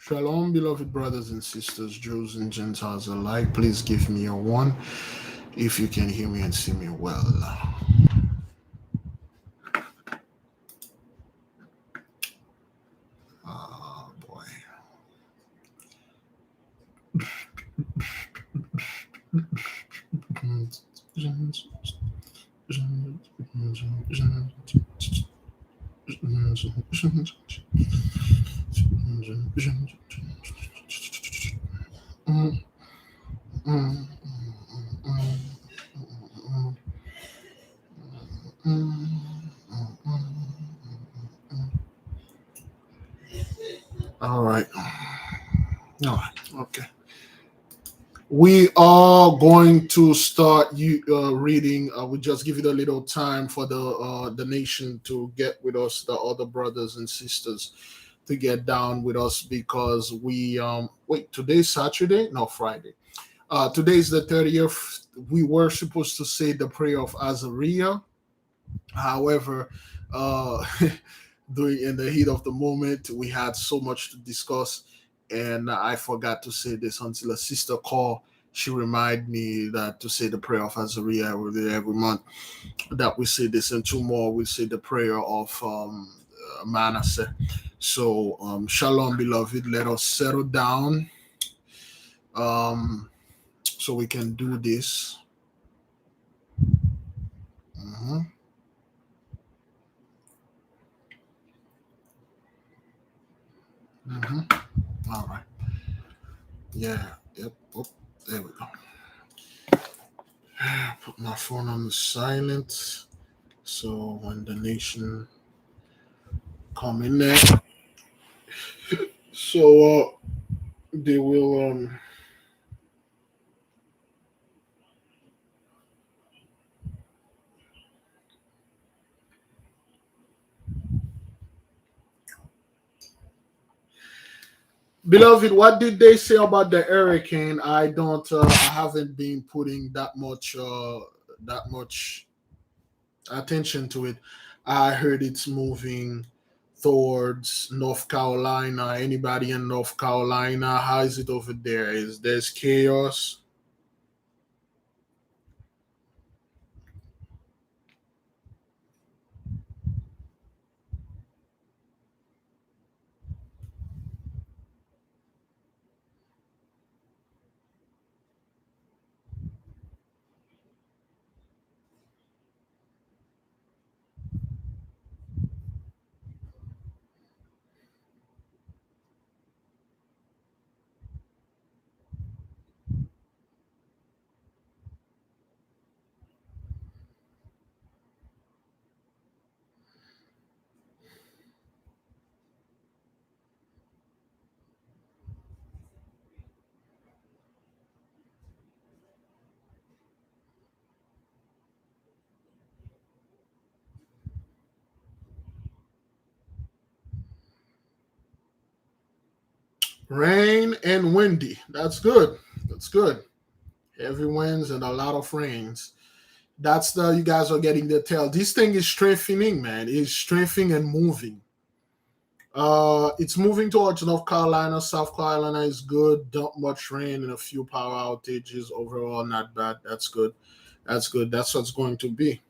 Shalom, beloved brothers and sisters, Jews and Gentiles alike. Please give me a one if you can hear me and see me well. Oh boy. All right. All right. Okay. We are going to start reading. We just give it a little time for the nation to get with us, the other brothers and sisters to get down with us because we wait. Today's Saturday, no Friday. Today's the 30th. We were supposed to say the prayer of Azariah. However, uh, during in the heat of the moment, we had so much to discuss, and I forgot to say this until a sister called. She reminded me that to say the prayer of Azariah every month. That we say this, and two more we say the prayer of Manasseh. So, shalom, beloved. Let us settle down, so we can do this. Mhm. All right. Yeah. Yep. Oh, there we go. Put my phone on the silent. So when the nation come in there, so they will beloved, what did they say about the hurricane? I haven't been putting that much attention to it. I heard it's moving towards North Carolina. Anybody in North Carolina? How is it over there? Is there's chaos? Rain and windy. That's good. That's good. Heavy winds and a lot of rains. That's the you guys are getting the tell. This thing is strengthening, man. It's strengthening and moving. It's moving towards North Carolina. South Carolina is good. Not much rain and a few power outages. Overall, not bad. That's good. That's good. That's what's going to be.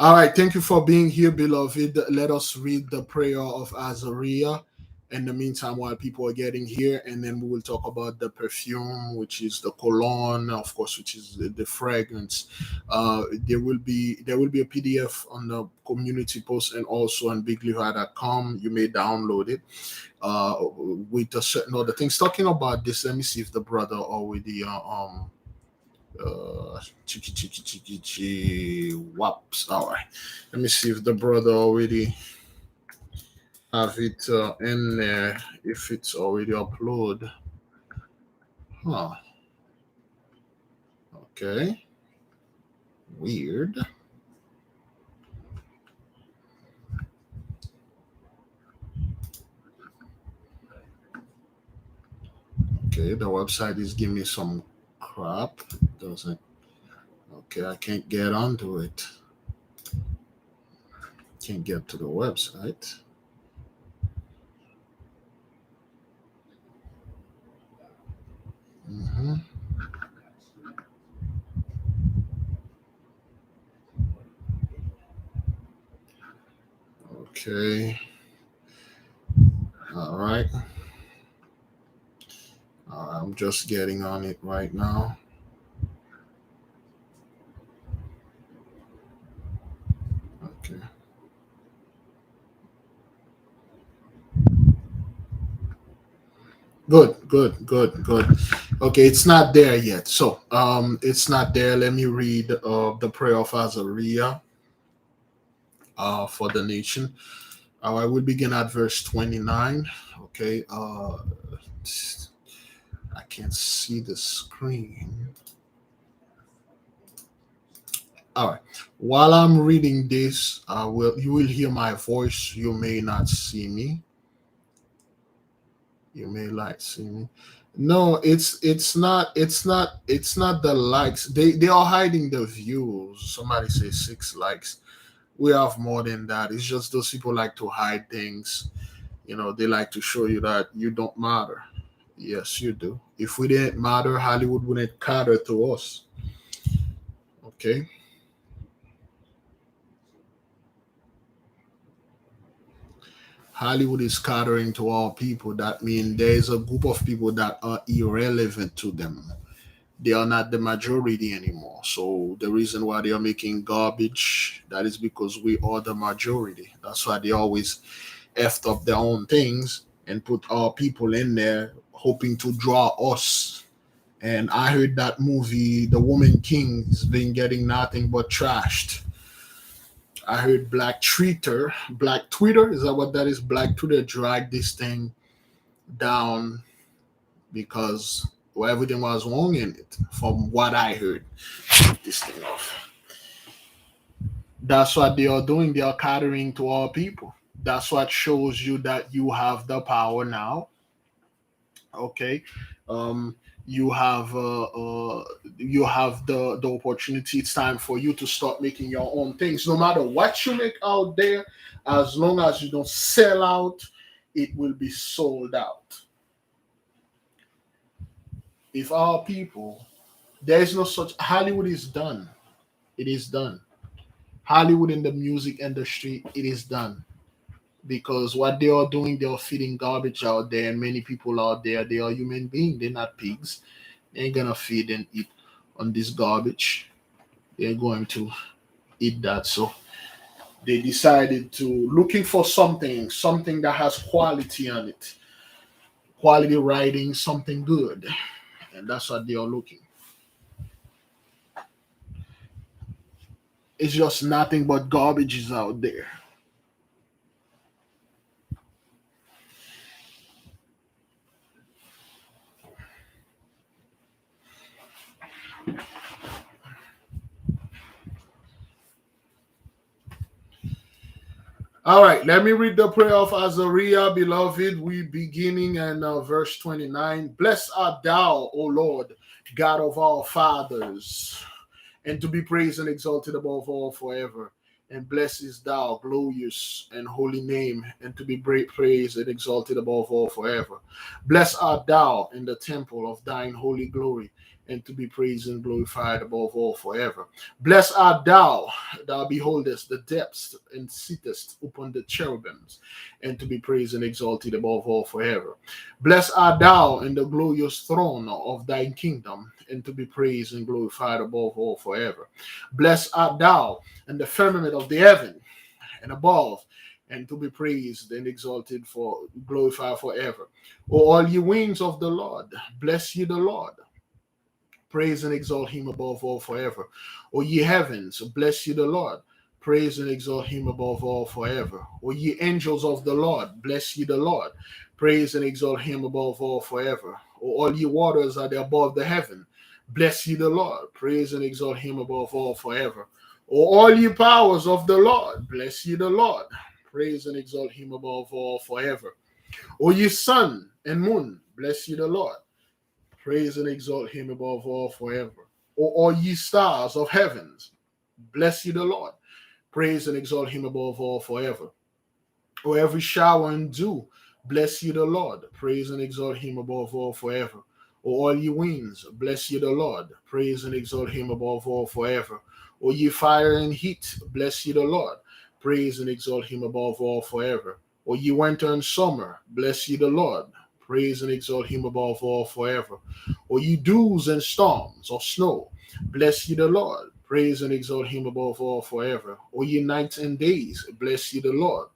All right, thank you for being here, beloved. Let us read the prayer of Azariah in the meantime while people are getting here, and then we will talk about the perfume, which is the cologne, of course, which is the fragrance. There will be a PDF on the community post and also on bigliva.com. You may download it with a certain other things. Talking about this, let me see if the brother already Waps. All right. Let me see if the brother already have it in there. If it's already uploaded. Huh. Okay. Weird. Okay, the website is giving me some crap. It doesn't. Okay, I can't get onto it. Can't get to the website. hmm Okay. All right. I'm just getting on it right now. Okay. Good, good, good, good. Okay, it's not there yet. So, it's not there. Let me read the prayer of Azariah for the nation. I will begin at verse 29. Okay. I can't see the screen. All right. While I'm reading this, you will hear my voice. You may not see me. You may like see me. No, it's not the likes. They are hiding the views. Somebody say 6 likes. We have more than that. It's just those people like to hide things. They like to show you that you don't matter. Yes, you do. If we didn't matter, Hollywood wouldn't cater to us. Okay. Hollywood is catering to all people. That means there's a group of people that are irrelevant to them. They are not the majority anymore. So the reason why they are making garbage, that is because we are the majority. That's why they always effed up their own things and put our people in there, hoping to draw us. And I heard that movie, The Woman King, has been getting nothing but trashed. I heard Black Twitter, is that what that is? Black Twitter dragged this thing down because everything was wrong in it, from what I heard. This thing off. That's what they are doing. They are catering to our people. That's what shows you that you have the power now. Okay. Um, you have the opportunity. It's time for you to start making your own things. No matter what you make out there, as long as you don't sell out, it will be sold out. If our people, there is no such, Hollywood is done. It is done. Hollywood in the music industry, it is done. Because what they are doing, they are feeding garbage out there, and many people out there, they are human beings, they're not pigs. They ain't gonna feed and eat on this garbage. They're going to eat that. So they decided to looking for something that has quality on it, quality writing, something good, and that's what they are looking. It's just nothing but garbage is out there. All right, let me read the prayer of Azariah, beloved. We beginning in verse 29. Blessed art thou, O Lord, God of our fathers, and to be praised and exalted above all forever. And blessed is thou, glorious and holy name, and to be praised and exalted above all forever. Blessed art thou in the temple of thine holy glory, and to be praised and glorified above all forever. Blessed art thou, thou beholdest the depths and sittest upon the cherubims, and to be praised and exalted above all forever. Blessed art thou in the glorious throne of thy kingdom, and to be praised and glorified above all forever. Blessed art thou in the firmament of the heaven and above, and to be praised and exalted for glorified forever. O all ye wings of the Lord, bless ye the Lord. praise and exalt him above all forever. O ye heavens, bless ye the Lord. Praise and exalt him above all forever. O ye angels of the Lord, bless ye the Lord. Praise and exalt him above all forever. O all ye waters that are above the heaven, bless ye the Lord. Praise and exalt him above all forever. O all ye powers of the Lord, bless ye the Lord. Praise and exalt him above all forever. O ye sun and moon, bless ye the Lord. Praise and exalt him above all forever. O all ye stars of heavens, bless ye the Lord. Praise and exalt him above all forever. O every shower and dew, bless ye the Lord. Praise and exalt him above all forever. O all ye winds, bless ye the Lord. Praise and exalt him above all forever. O ye fire and heat, bless ye the Lord. Praise and exalt him above all forever. O ye winter and summer, bless ye the Lord. Praise and exalt him above all forever. O ye dews and storms of snow, bless ye the Lord. Praise and exalt him above all forever. O ye nights and days, bless ye the Lord.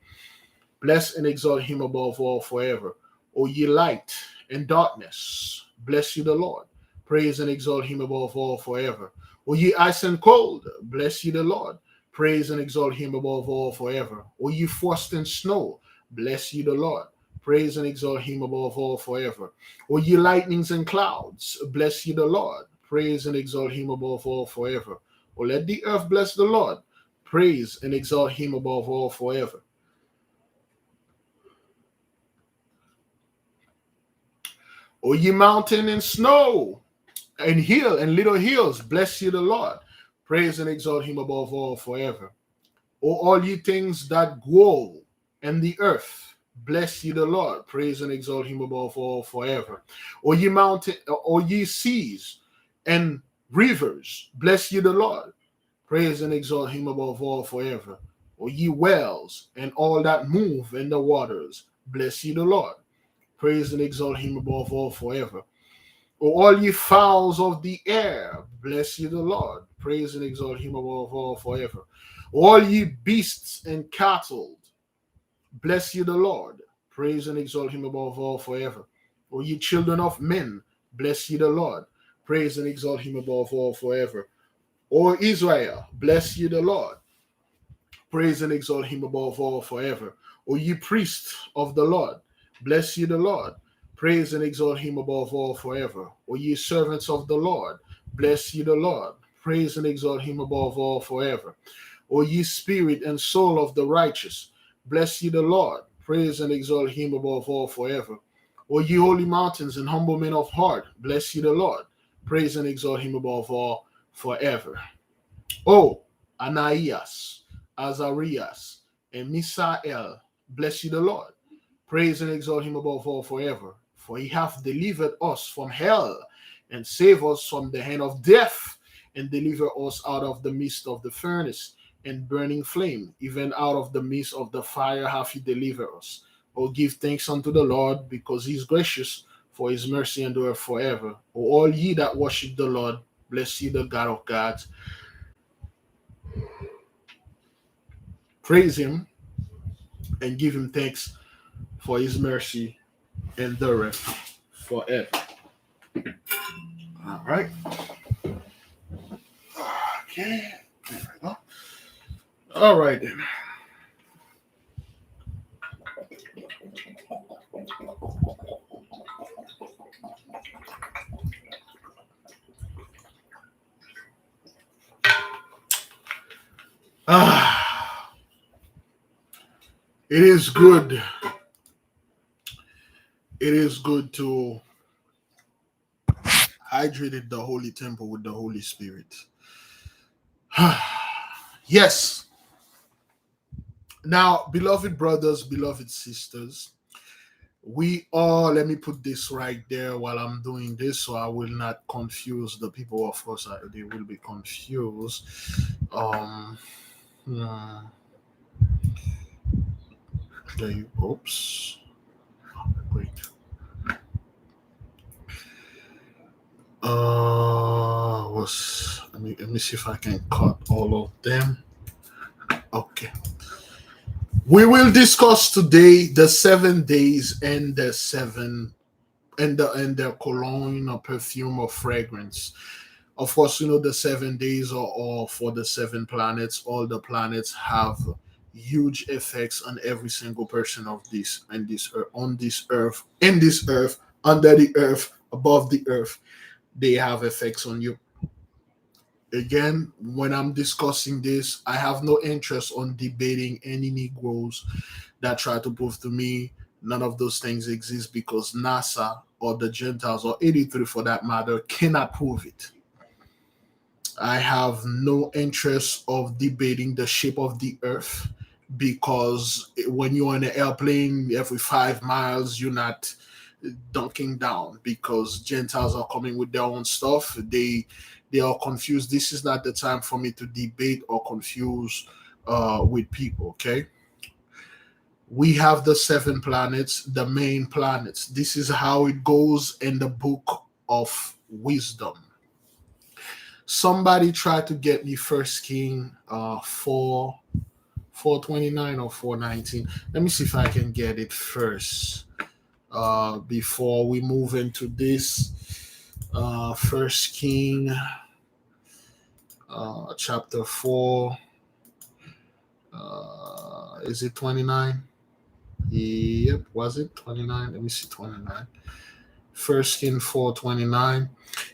Bless and exalt him above all forever. O ye light and darkness, bless ye the Lord. Praise and exalt him above all forever. O ye ice and cold, bless ye the Lord. Praise and exalt him above all forever. O ye frost and snow, bless ye the Lord. Praise and exalt him above all forever. O ye lightnings and clouds, bless ye the Lord. Praise and exalt him above all forever. O let the earth bless the Lord. Praise and exalt him above all forever. O ye mountain and snow and hill and little hills, bless ye the Lord. Praise and exalt him above all forever. O all ye things that grow in the earth, bless ye the Lord. Praise and exalt him above all forever. O ye mountain, O ye seas and rivers, bless ye the Lord. Praise and exalt him above all forever. O ye wells and all that move in the waters, bless ye the Lord. Praise and exalt him above all forever. O all ye fowls of the air, bless ye the Lord. Praise and exalt him above all forever. All ye beasts and cattle, bless ye the Lord. Praise and exalt him above all forever. O ye children of men, bless ye the Lord. Praise and exalt him above all forever. O Israel, bless ye the Lord. Praise and exalt him above all forever. O ye priests of the Lord, bless ye the Lord. Praise and exalt him above all forever. O ye servants of the Lord, bless ye the Lord. Praise and exalt him above all forever. O ye spirit and soul of the righteous, bless ye the Lord. Praise and exalt him above all forever. O ye holy mountains and humble men of heart, bless ye the Lord. Praise and exalt him above all forever. O Ananias, Azariah, and Misael, bless ye the Lord. Praise and exalt him above all forever. For he hath delivered us from hell, and saved us from the hand of death, and delivered us out of the midst of the furnace and burning flame, even out of the midst of the fire hath he delivered us. O give thanks unto the Lord, because he is gracious, for his mercy endureth forever. O all ye that worship the Lord, bless ye the God of gods. Praise him and give him thanks, for his mercy endureth forever. All right. Okay. There we go. All right then. It is good. It is good to hydrate the holy temple with the Holy Spirit. Yes. Now, beloved brothers, beloved sisters, we all, let me put this right there while I'm doing this so I will not confuse the people. Of course, they will be confused. Oops. Wait. Let me see if I can cut all of them. Okay. We will discuss today the 7 days and the cologne or perfume or fragrance. Of course, you know the 7 days are all for the seven planets. All the planets have huge effects on every single person of this and this earth, on this earth, in this earth, under the earth, above the earth. They have effects on you. Again, when I'm discussing this, I have no interest on debating any Negroes that try to prove to me none of those things exist because NASA or the Gentiles or 83 for that matter cannot prove it. I have no interest of debating the shape of the earth because when you're in an airplane every 5 miles, you're not dunking down because Gentiles are coming with their own stuff. They are confused. This is not the time for me to debate or confuse with people. Okay, we have the seven planets, the main planets. This is how it goes in the book of wisdom. Somebody tried to get me First King 429 or 419. Let me see if I can get it first before we move into this. First King chapter 4. Is it 29? Yep, was it 29? Let me see 29. First King 4:29.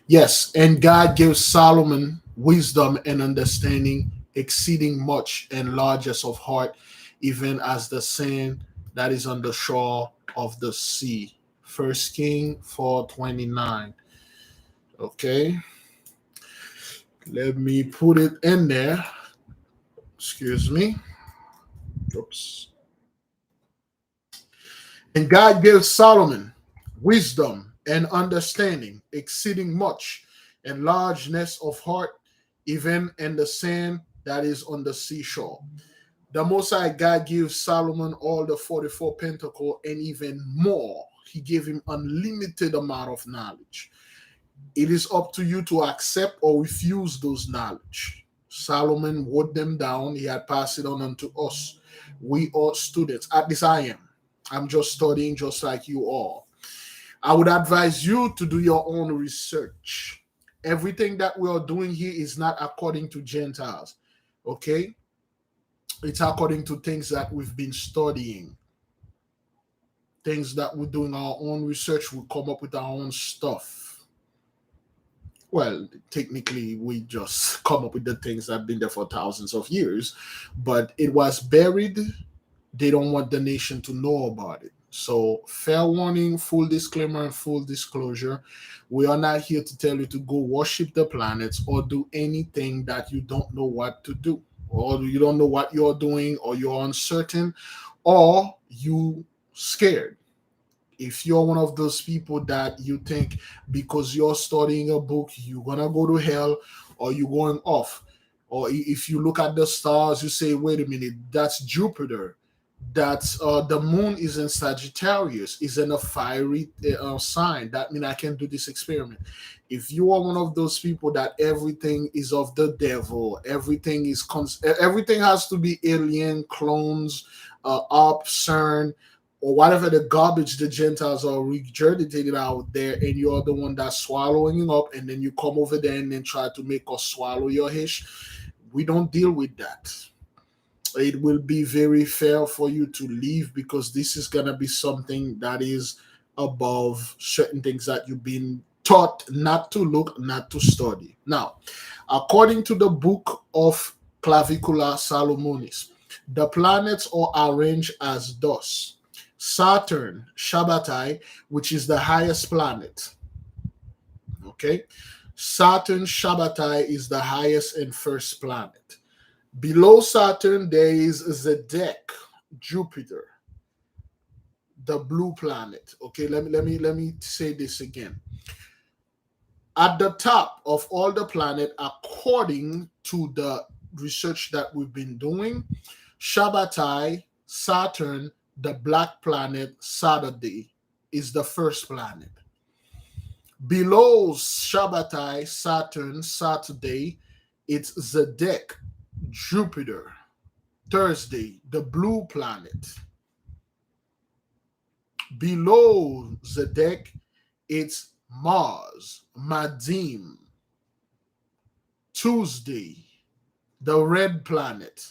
Yes, and God gives Solomon wisdom and understanding, exceeding much and largest of heart, even as the sand that is on the shore of the sea. First King 4:29. Okay, let me put it in there. Excuse me. Oops. And God gives Solomon wisdom and understanding, exceeding much, and largeness of heart, even in the sand that is on the seashore. The Most High God gives Solomon all the 44 pentacles and even more. He gave him unlimited amount of knowledge. It is up to you to accept or refuse those knowledge. Solomon wrote them down. He had passed it on unto us. We are students. At least I am. I'm just studying just like you are. I would advise you to do your own research. Everything that we are doing here is not according to Gentiles. Okay? It's according to things that we've been studying. Things that we're doing our own research, we come up with our own stuff. Well, technically, we just come up with the things that have been there for thousands of years, but it was buried. They don't want the nation to know about it. So, fair warning, full disclaimer, and full disclosure. We are not here to tell you to go worship the planets or do anything that you don't know what to do, or you don't know what you're doing, or you're uncertain, or you scared. If you're one of those people that you think because you're studying a book you're gonna go to hell or you're going off, or if you look at the stars you say wait a minute, that's Jupiter, that's the moon is in Sagittarius, is in a fiery sign, that means I can do this experiment. If you are one of those people that everything is of the devil, everything is everything has to be alien clones, up CERN, or whatever the garbage the Gentiles are regurgitated out there, and you're the one that's swallowing it up, and then you come over there and then try to make us swallow your hish. We don't deal with that. It will be very fair for you to leave because this is gonna be something that is above certain things that you've been taught not to look, not to study. Now, according to the book of Clavicula Salomonis, the planets are arranged as thus. Saturn, Shabbatai, which is the highest planet. Okay. Saturn, Shabbatai is the highest and first planet. Below Saturn, there is Zodiac, Jupiter, the blue planet. Okay, let me say this again. At the top of all the planet, according to the research that we've been doing, Shabbatai, Saturn, the black planet, Saturday, is the first planet. Below Shabbatai, Saturn, Saturday, it's Zodiac, Jupiter, Thursday, the blue planet. Below Zodiac, it's Mars, Madim, Tuesday, the red planet.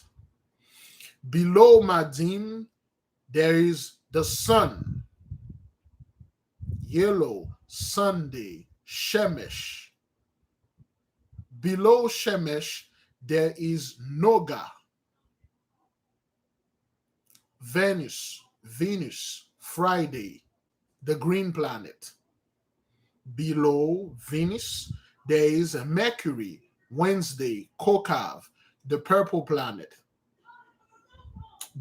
Below Madim, there is the sun. Yellow, Sunday, Shemesh. Below Shemesh, there is Noga, Venus, Friday, the green planet. Below Venus, there is Mercury, Wednesday, Kokav, the purple planet.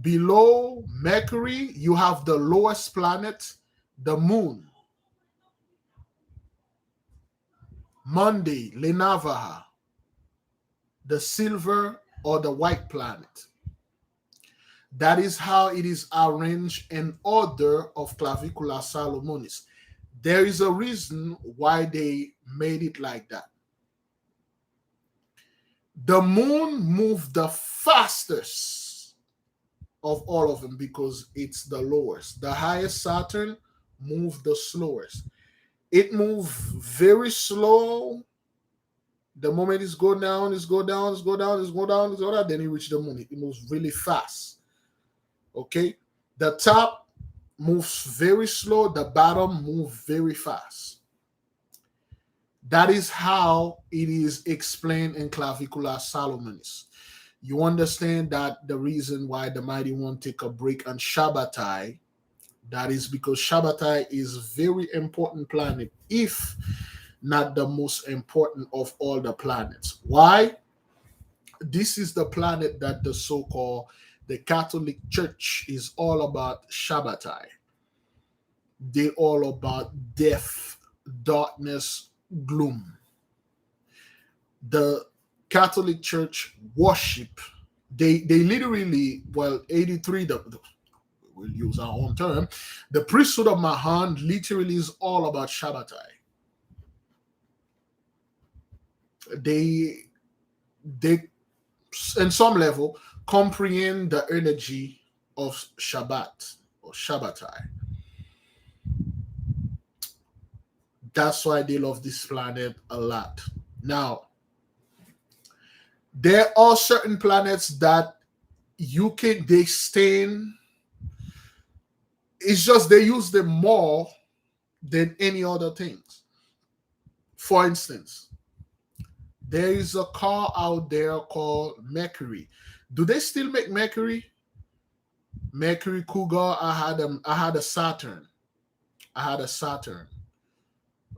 Below Mercury, you have the lowest planet, the moon. Monday, Lenavaha, the silver or the white planet. That is how it is arranged in order of Clavicula Salomonis. There is a reason why they made it like that. The moon moved the fastest of all of them because it's the lowest. The highest, Saturn, moved the slowest. It moved very slow. The moment it's go down, it's go down, it's go down, it's go down, it's go down, then it reaches the moon. It moves really fast. Okay? The top moves very slow. The bottom moves very fast. That is how it is explained in Clavicula Salomonis. You understand that the reason why the Mighty One take a break on Shabbatai, that is because Shabbatai is a very important planet, if not the most important of all the planets. Why? This is the planet that the so-called the Catholic Church is all about Shabbatai. They all about death, darkness, gloom. The Catholic Church worship, they literally, 83, we'll use our own term, the priesthood of Mahan literally is all about Shabbatai. They in some level comprehend the energy of Shabbat or Shabbatai. That's why they love this planet a lot. Now, there are certain planets that they stain. It's just they use them more than any other things. For instance, there is a car out there called Mercury. Do they still make Mercury? Mercury Cougar. I had a Saturn.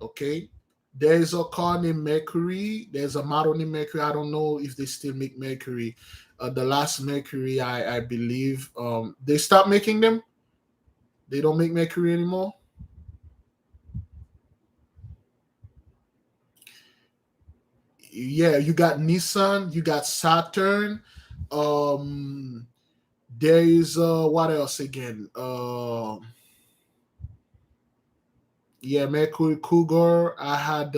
Okay. There's a car named Mercury. There's a model named Mercury. I don't know if they still make Mercury. The last Mercury, I believe, they stopped making them. They don't make Mercury anymore. Yeah, you got Nissan, you got Saturn. There is what else again? Yeah, Mercury Cougar. I had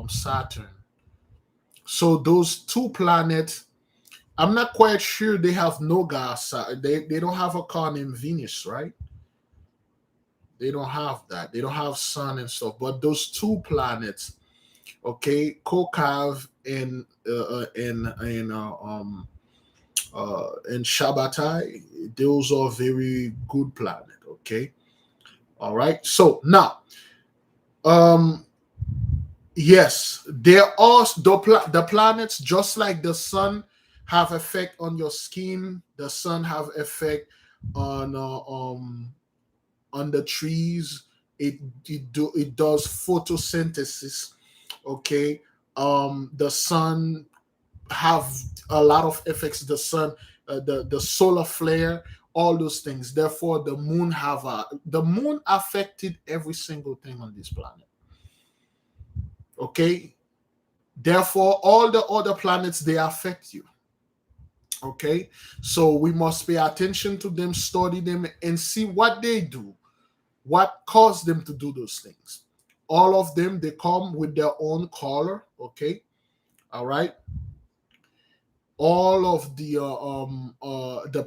Saturn. So those two planets, I'm not quite sure they have no gas. They don't have a car named Venus, right? They don't have that. They don't have Sun and stuff. But those two planets, okay, Kokav and Shabbatai, those are very good planet. Okay, all right. So now, yes, there are the planets, just like the sun, have effect on your skin. The sun have effect on the trees. It does photosynthesis. Okay, the sun have a lot of effects. The sun, the solar flare, all those things. Therefore, the moon affected every single thing on this planet. Okay, therefore, all the other planets, they affect you. Okay, so we must pay attention to them, study them, and see what they do, what caused them to do those things. All of them, they come with their own color. Okay, all right. All of the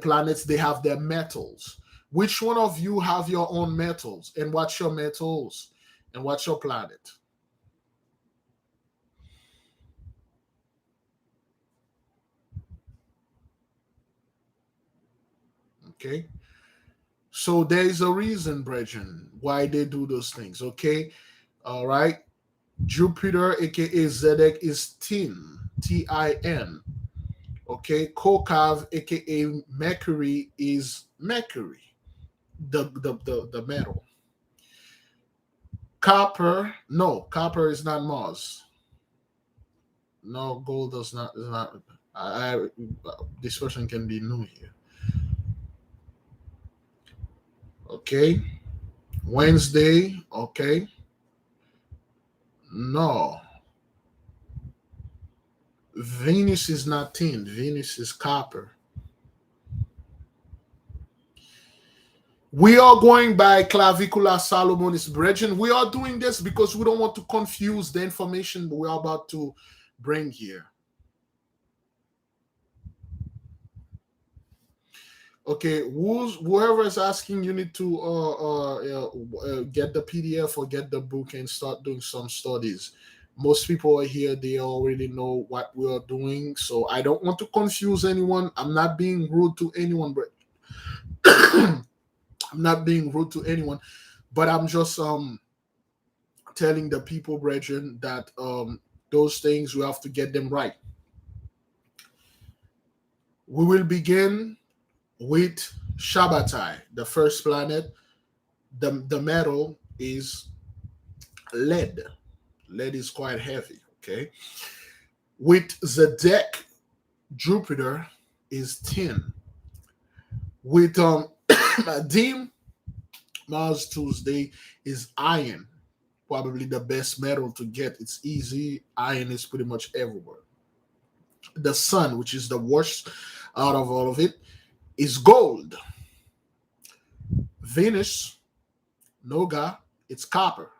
planets, they have their metals. Which one of you have your own metals, and what's your metals, and what's your planet? Okay. So there is a reason, brethren, why they do those things. Okay. All right. Jupiter, aka Zodiac, is tin, Tin. Okay. Kokav, aka Mercury, is Mercury, the metal. Copper, no, copper is not Mars. No, gold does not. Is not. This person can be new here. Okay. Wednesday. Okay. No. Venus is not tin. Venus is copper. We are going by Clavicula Salomonis Brethren. We are doing this because we don't want to confuse the information we are about to bring here. Okay, whoever is asking, you need to get the PDF or get the book and start doing some studies. Most people are here; they already know what we are doing. So I don't want to confuse anyone. I'm not being rude to anyone, but I'm not being rude to anyone. But I'm just telling the people, brethren, that those things we have to get them right. We will begin with Shabbatai, the first planet. The metal is lead. Lead is quite heavy. Okay. With Zodiac, Jupiter is tin. With Dim, Mars Tuesday is iron. Probably the best metal to get. It's easy. Iron is pretty much everywhere. The sun, which is the worst out of all of it, is gold. Venus, Noga, it's copper.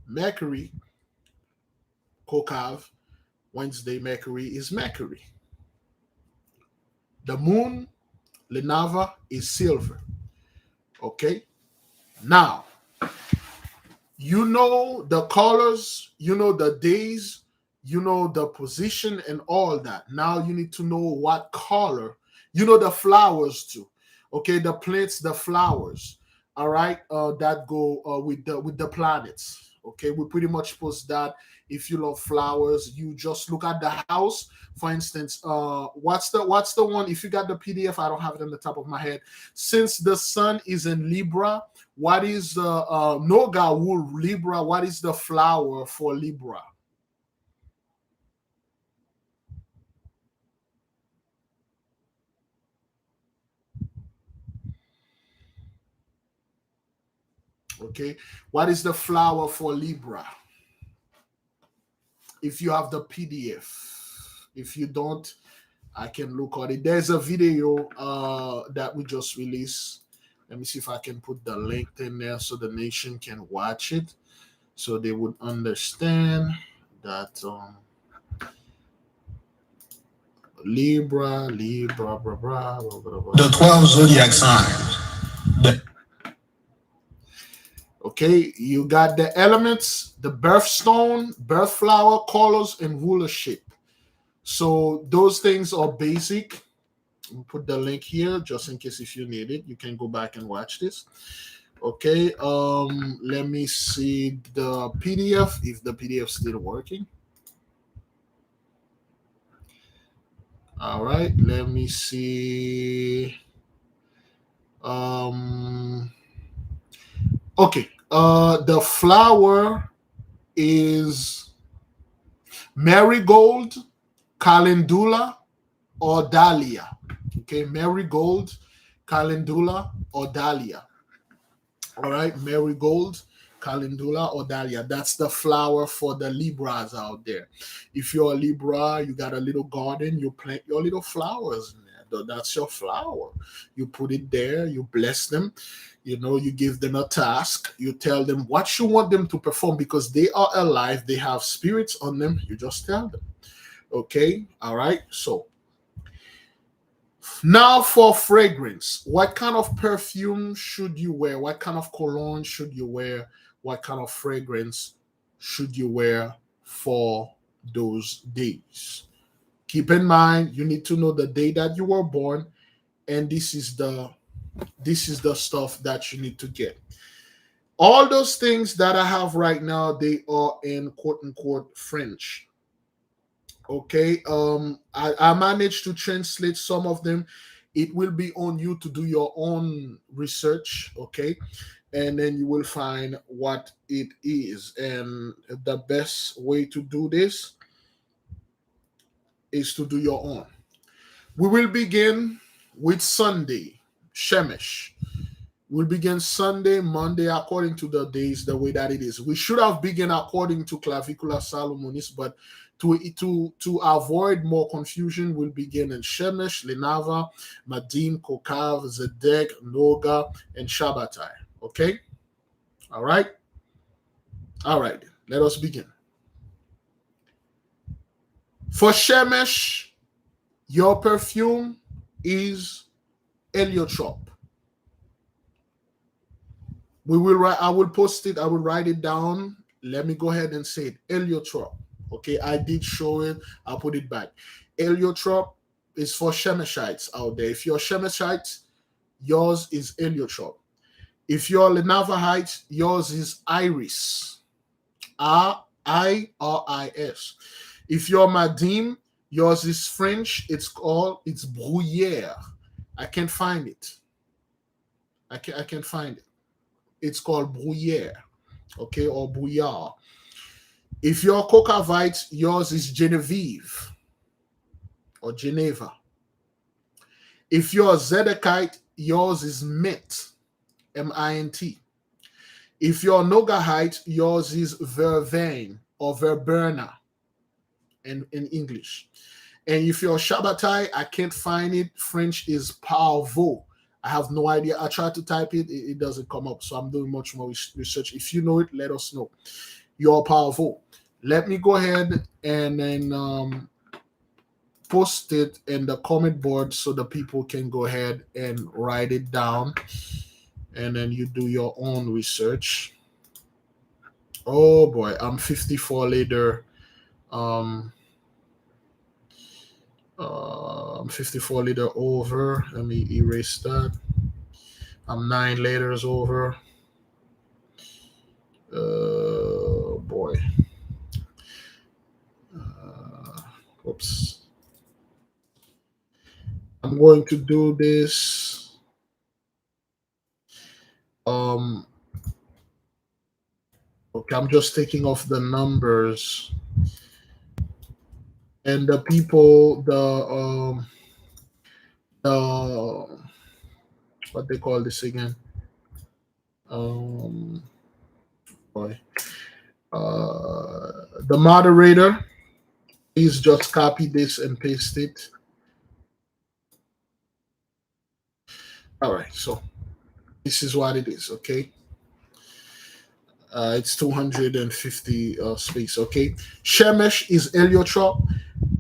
Mercury, Kokav, Wednesday, Mercury is Mercury. The moon, Lenava, is silver. Okay? Now, you know the colors, you know the days, you know the position and all that. Now you need to know what color. You know the flowers too. Okay, the plants, the flowers. All right, that go with the planets. Okay, we pretty much post that. If you love flowers, you just look at the house. For instance, what's the one? If you got the PDF, I don't have it on the top of my head. Since the sun is in Libra, what is the Noga wool Libra? What is the flower for Libra? Okay, what is the flower for Libra? If you have the PDF, if you don't, I can look at it. There's a video that we just released. Let me see if I can put the link in there so the nation can watch it, so they would understand that Libra, blah, blah, blah, blah, blah. The 12 zodiac signs. Okay, you got the elements, the birthstone, birth flower, colors, and rulership. So those things are basic. We'll put the link here just in case if you need it. You can go back and watch this. Okay, let me see the PDF, if the PDF is still working. All right, let me see. Okay, the flower is marigold, calendula, or dahlia. Okay, marigold, calendula, or dahlia. All right, marigold, calendula, or dahlia. That's the flower for the Libras out there. If you're a Libra, you got a little garden, you plant your little flowers in there. That's your flower. You put it there, you bless them. You know, you give them a task. You tell them what you want them to perform because they are alive. They have spirits on them. You just tell them. Okay, all right. So now for fragrance. What kind of perfume should you wear? What kind of cologne should you wear? What kind of fragrance should you wear for those days? Keep in mind, you need to know the day that you were born and this is the stuff that you need to get. All those things that I have right now, they are in quote unquote French. Okay. I managed to translate some of them. It will be on you to do your own research. Okay. And then you will find what it is. And the best way to do this is to do your own. We will begin with Sunday, Shemesh. We'll begin Sunday, Monday, according to the days, the way that it is. We should have begun according to Clavicula Salomonis, but to avoid more confusion, we'll begin in Shemesh, Lenava, Madim, Kokav, Zedek, Noga, and Shabbatai. Okay? All right? All right. Let us begin. For Shemesh, your perfume is heliotrope. I will post it. I will write it down. Let me go ahead and say it. Heliotrope. Okay, I did show it. I'll put it back. Heliotrope is for Shemeshites out there. If you're Shemeshites, yours is heliotrope. If you're Lenavahite, yours is iris. Iris. If you're Madim, yours is French. It's Bruyere. I can't find it. I can't find it. It's called Bruyere, okay, or Brouillard. If you're Cocavite, yours is Genevieve or Geneva. If you're Zedekite, yours is Mint, Mint. If you're Nogahite, yours is Vervain or Verberna in English. And if you're Shabbatai, I can't find it. French is Parvo. I have no idea. I tried to type it, it doesn't come up. So I'm doing much more research. If you know it, let us know. You're powerful. Let me go ahead and then post it in the comment board so the people can go ahead and write it down. And then you do your own research. Oh boy, I'm 54 later. I'm 54 later over. Let me erase that. I'm 9 letters over. Boy. Oops. I'm going to do this. Okay, I'm just taking off the numbers. And the people, the what they call this again? Boy. The moderator, please just copy this and paste it. All right, so this is what it is, okay? It's 250 space, okay? Shemesh is heliotrope.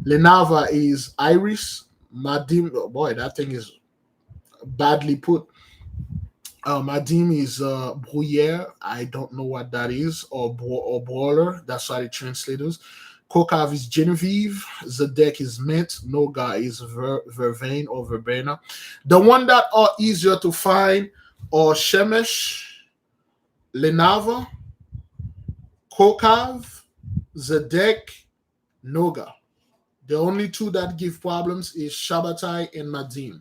Lenava is iris. Madim, oh boy, that thing is badly put. Madim is Bruyere. I don't know what that is, or Brawler. That's what it translates. Kokav is Genevieve. Zedek is Mint. Noga is Vervain or Verbena. The one that are easier to find are Shemesh, Lenava, Kokav, Zedek, Noga. The only two that give problems is Shabbatai and Madim.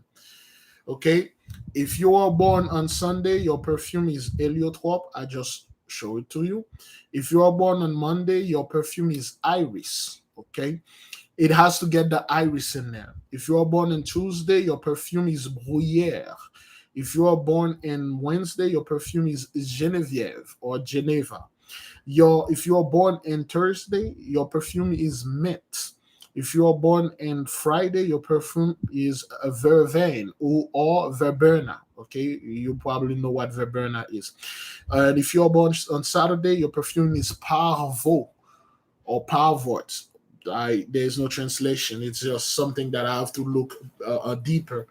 Okay? If you are born on Sunday, your perfume is heliotrope. I just show it to you. If you are born on Monday, your perfume is iris. Okay? It has to get the iris in there. If you are born on Tuesday, your perfume is Bruyere. If you are born on Wednesday, your perfume is Genevieve or Geneva. If you are born on Thursday, your perfume is Mint. If you are born on Friday, your perfume is Vervain or Verberna. Okay, you probably know what Verberna is. And if you are born on Saturday, your perfume is Parvo or Parvot. There's no translation. It's just something that I have to look deeper,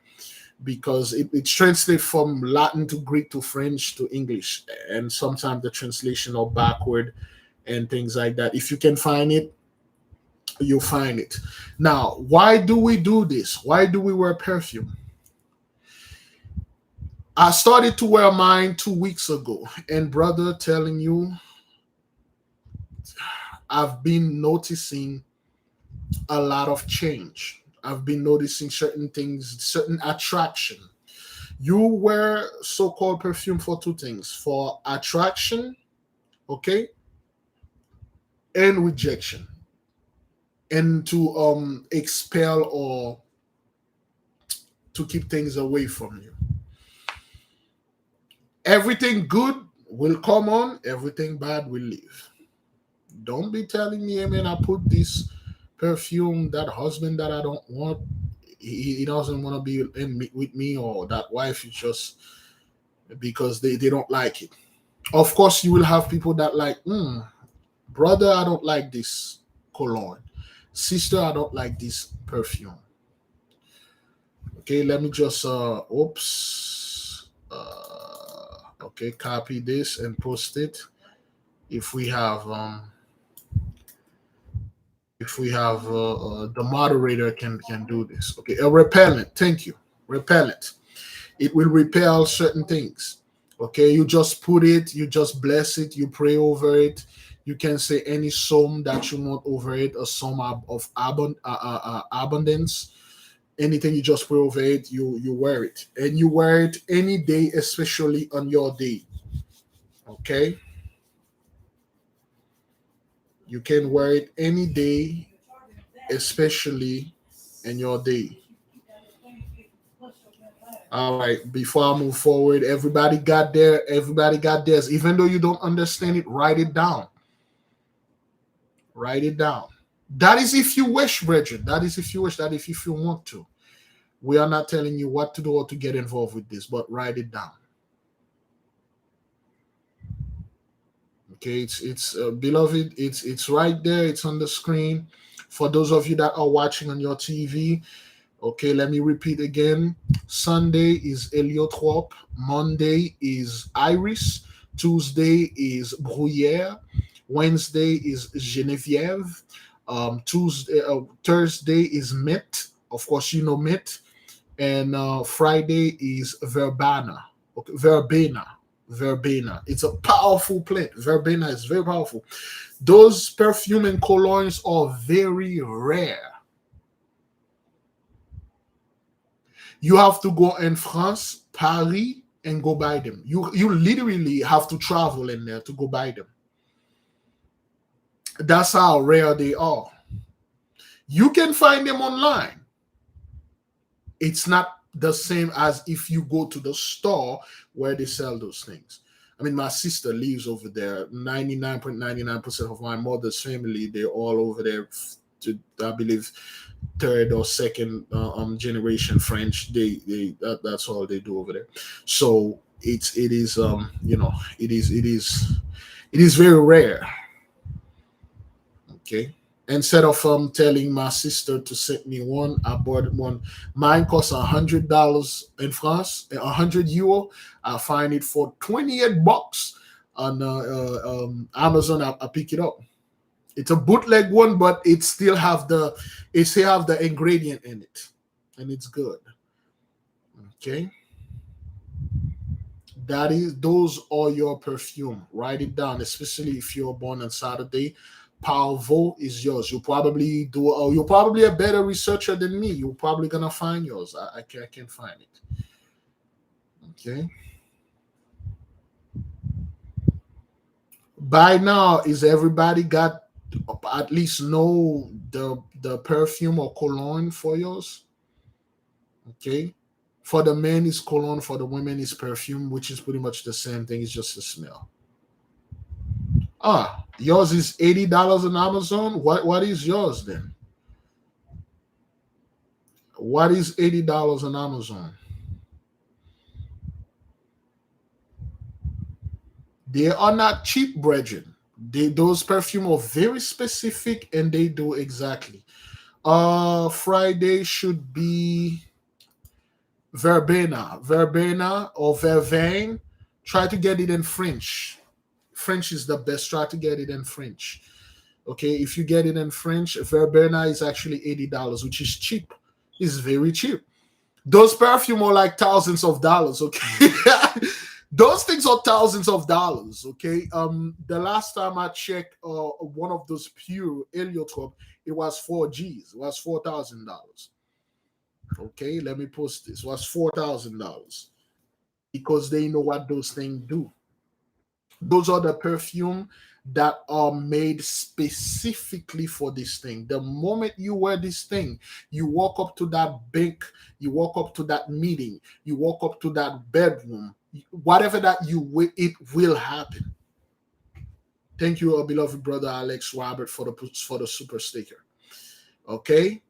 because it's translated from Latin to Greek to French to English, and sometimes the translation are backward and things like that. If you can find it, you'll find it. Now, why do we do this? Why do we wear perfume? I started to wear mine 2 weeks ago, and brother, telling you, I've been noticing a lot of change. I've been noticing certain things, certain attraction. You wear so-called perfume for two things: for attraction, okay, and rejection, and to expel or to keep things away from you. Everything good will come on, everything bad will leave. Don't be telling me, hey man, I put this perfume, that husband that I don't want, he doesn't want to be with me, or that wife is just because they don't like it. Of course, you will have people that like, brother, I don't like this cologne. Sister, I don't like this perfume. Okay, let me just oops. Okay, copy this and post it. If we have the moderator can do this. Okay, a repellent. Thank you. Repellent. It will repel certain things. Okay, you just put it, you just bless it, you pray over it. You can say any psalm that you want over it, a psalm of abundance. Anything, you just pray over it, you wear it, and you wear it any day, especially on your day. Okay, you can wear it any day, especially in your day. All right, before I move forward, everybody got theirs. Even though you don't understand it, write it down. Write it down. That is if you wish, brethren. That is if you wish, that if you want to. We are not telling you what to do or to get involved with this, but write it down. Okay, it's beloved, it's right there, it's on the screen. For those of you that are watching on your TV, okay, let me repeat again. Sunday is Heliotrope. Monday is Iris. Tuesday is Bruyere. Wednesday is Genevieve. Thursday is Met. Of course, you know Met. And Friday is Verbena. Okay, Verbena. Verbena. It's a powerful plant. Verbena is very powerful. Those perfume and colognes are very rare. You have to go in France, Paris, and go buy them. You literally have to travel in there to go buy them. That's how rare they are. You can find them online. It's not the same as if you go to the store where they sell those things. I mean, my sister lives over there. 99.99% of my mother's family, they're all over there. I believe third or second generation French. That's all they do over there. So it is it is very rare. Okay. Instead of telling my sister to send me one, I bought one. Mine costs $100 in France, €100. I find it for $28 on Amazon. I pick it up. It's a bootleg one, but it still have the ingredient in it, and it's good. Okay, those are your perfume. Write it down, especially if you're born on Saturday. Palvo is yours. You're probably a better researcher than me. You're probably gonna find yours. I can't find it. Okay. By now, is everybody got at least know the perfume or cologne for yours? Okay. For the men is cologne, for the women is perfume, which is pretty much the same thing. It's just a smell. Yours is $80 on Amazon. What is yours then? What is $80 on Amazon? They are not cheap, brethren. Those perfume are very specific and they do exactly. Friday should be Verbena or Vervain. Try to get it in French. French is the best. Try to get it in French. Okay, if you get it in French, Verbena is actually $80, which is cheap. It's very cheap. Those perfume are like thousands of dollars, okay? Those things are thousands of dollars, okay? The last time I checked one of those pure heliotrope, it was 4 G's. It was $4,000. Okay, let me post this. It was $4,000 because they know what those things do. Those are the perfume that are made specifically for this thing. The moment you wear this thing, you walk up to that bank, you walk up to that meeting, you walk up to that bedroom, whatever that you will, it will happen. Thank you, our beloved brother Alex Robert, for the super sticker. Okay,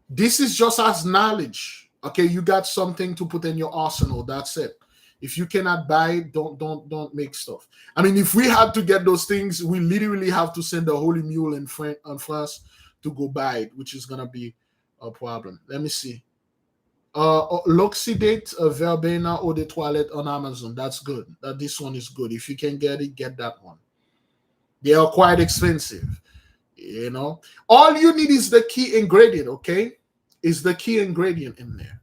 this is just as knowledge. Okay, you got something to put in your arsenal. That's it. If you cannot buy it, don't make stuff. I mean, if we had to get those things, we literally have to send a holy mule in France to go buy it, which is gonna be a problem. Let me see. L'Oxydate Verbena Eau de Toilette on Amazon. That's good. This one is good. If you can get it, get that one. They are quite expensive. You know, all you need is the key ingredient. Okay, is the key ingredient in there.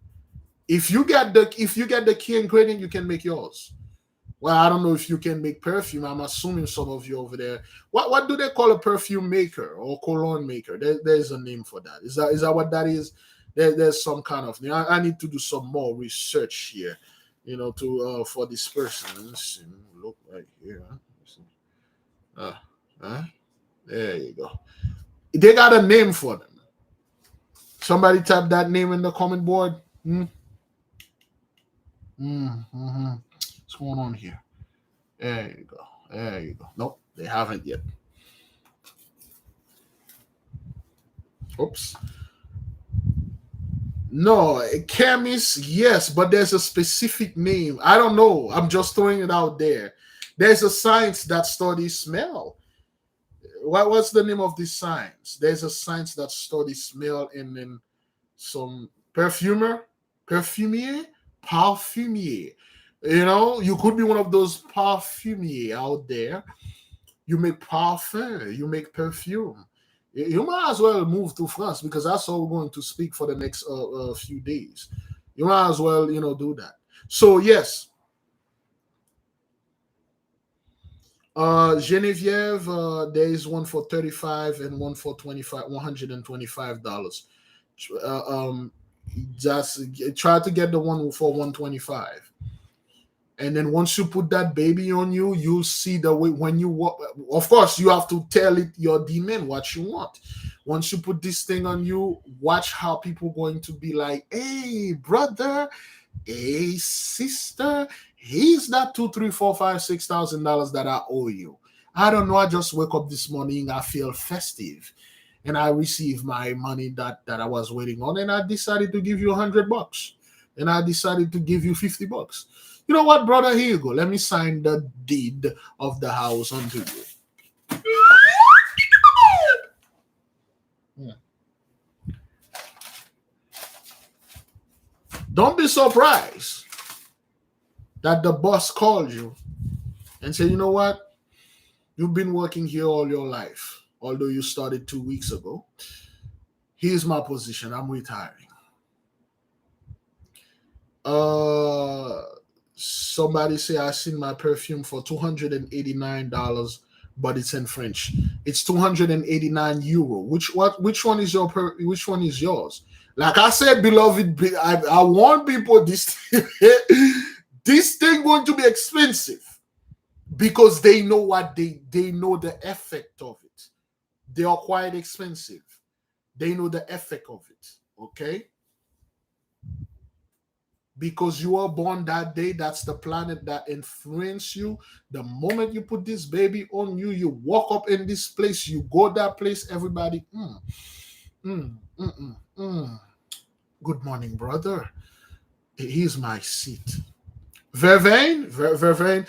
If you get the key ingredient, you can make yours. Well, I don't know if you can make perfume. I'm assuming some of you over there. What do they call a perfume maker or cologne maker? There's a name for that. Is that what that is? There's some kind of name. I need to do some more research here, to for this person. Let's see. Look right here. There you go. They got a name for them. Somebody type that name in the comment board. What's going on here? There you go. There you go. Nope, they haven't yet. Oops. No, chemist, yes, but there's a specific name. I don't know. I'm just throwing it out there. There's a science that studies smell. What's the name of this science? There's a science that studies smell, and then some perfumier. You could be one of those parfumier out there. You make parfum, you make perfume. You might as well move to France because that's all we're going to speak for the next few days. You might as well, do that. So yes, Genevieve, there is one for 35 and one for $125. Just try to get the one for 125. And then once you put that baby on you, you'll see the way when you walk. Of course, you have to tell it your demon what you want. Once you put this thing on you, watch how people going to be like, "Hey, brother, hey, sister, here's that $2, $3, $4, $5, $6,000 that I owe you. I don't know. I just wake up this morning, I feel festive, and I receive my money that I was waiting on, and I decided to give you $100, and I decided to give you $50. You know what, brother? Here you go. Let me sign the deed of the house unto you." Yeah. Don't be surprised that the boss called you and said, "You know what? You've been working here all your life, although you started 2 weeks ago. Here's my position. I'm retiring." Somebody say, "I seen my perfume for $289, but it's in French. It's €289. Which one is which one is yours?" Like I said, beloved, I want people this this thing going to be expensive because they know what they know the effect of it. They are quite expensive. They know the effect of it. Okay. Because you were born that day, that's the planet that influenced you. The moment you put this baby on you, you walk up in this place, you go that place, everybody, good morning, brother. Here's my seat. Vervain.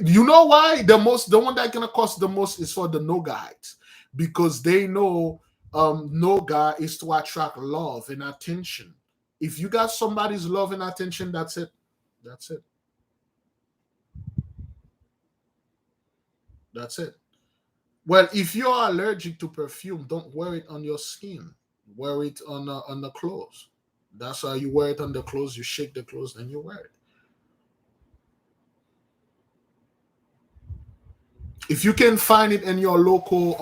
You know why? The one that gonna cost the most is for the Nogahites, because they know Noga is to attract love and attention. If you got somebody's love and attention, that's it. That's it. That's it. Well, if you're allergic to perfume, don't wear it on your skin. Wear it on the clothes. That's how you wear it on the clothes. You shake the clothes, then you wear it. If you can find it in your local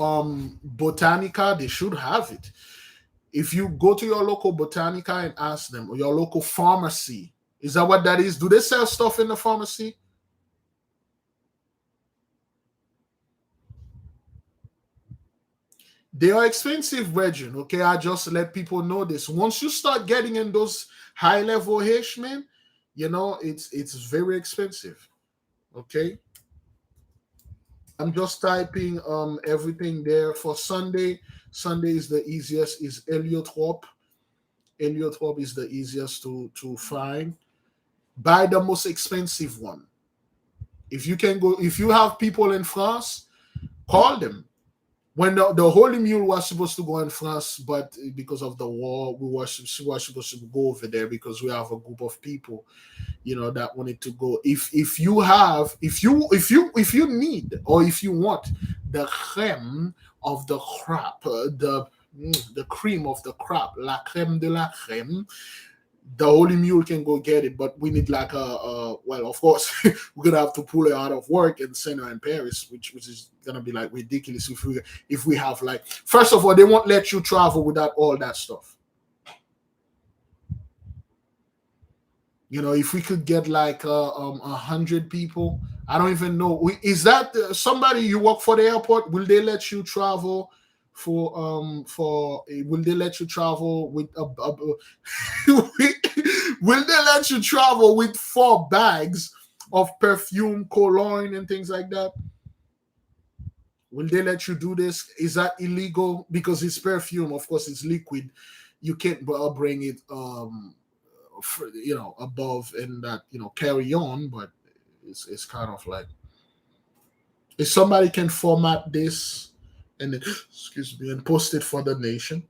botanica, they should have it. If you go to your local botanica and ask them, or your local pharmacy, is that what that is? Do they sell stuff in the pharmacy? They are expensive, Virgin. Okay, I just let people know this. Once you start getting in those high level hash, man, it's very expensive. Okay, I'm just typing everything there for Sunday. Sunday is the easiest. Is Heliotrope. Heliotrope is the easiest to find. Buy the most expensive one. If you can go, if you have people in France, call them. When the Holy Mule was supposed to go in France, but because of the war, she was supposed to go over there because we have a group of people, that wanted to go. If you need or if you want the crème of the crop, the cream of the crop, la crème de la crème, the Holy Mule can go get it, but we need like well, of course, we're gonna have to pull her out of work and send her in Paris, which is gonna be like ridiculous if we have like, first of all, they won't let you travel without all that stuff. If we could get like 100 people, I don't even know. Is that somebody you work for the airport? Will they let you travel will they let you travel with will they let you travel with 4 bags of perfume, cologne, and things like that? Will they let you do this? Is that illegal? Because it's perfume, of course, it's liquid. You can't bring it above and that carry on, but it's kind of like, if somebody can format this and then, excuse me, and post it for the nation.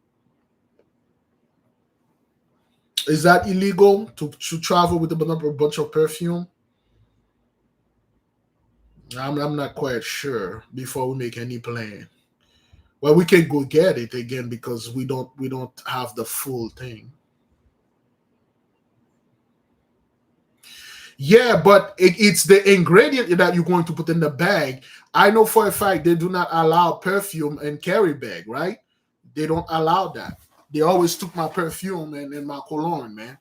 Is that illegal to travel with a bunch of perfume? I'm not quite sure before we make any plan. Well, we can go get it again because we don't have the full thing. Yeah, but it's the ingredient that you're going to put in the bag. I know for a fact they do not allow perfume and carry bag, right? They don't allow that. They always took my perfume and my cologne, man.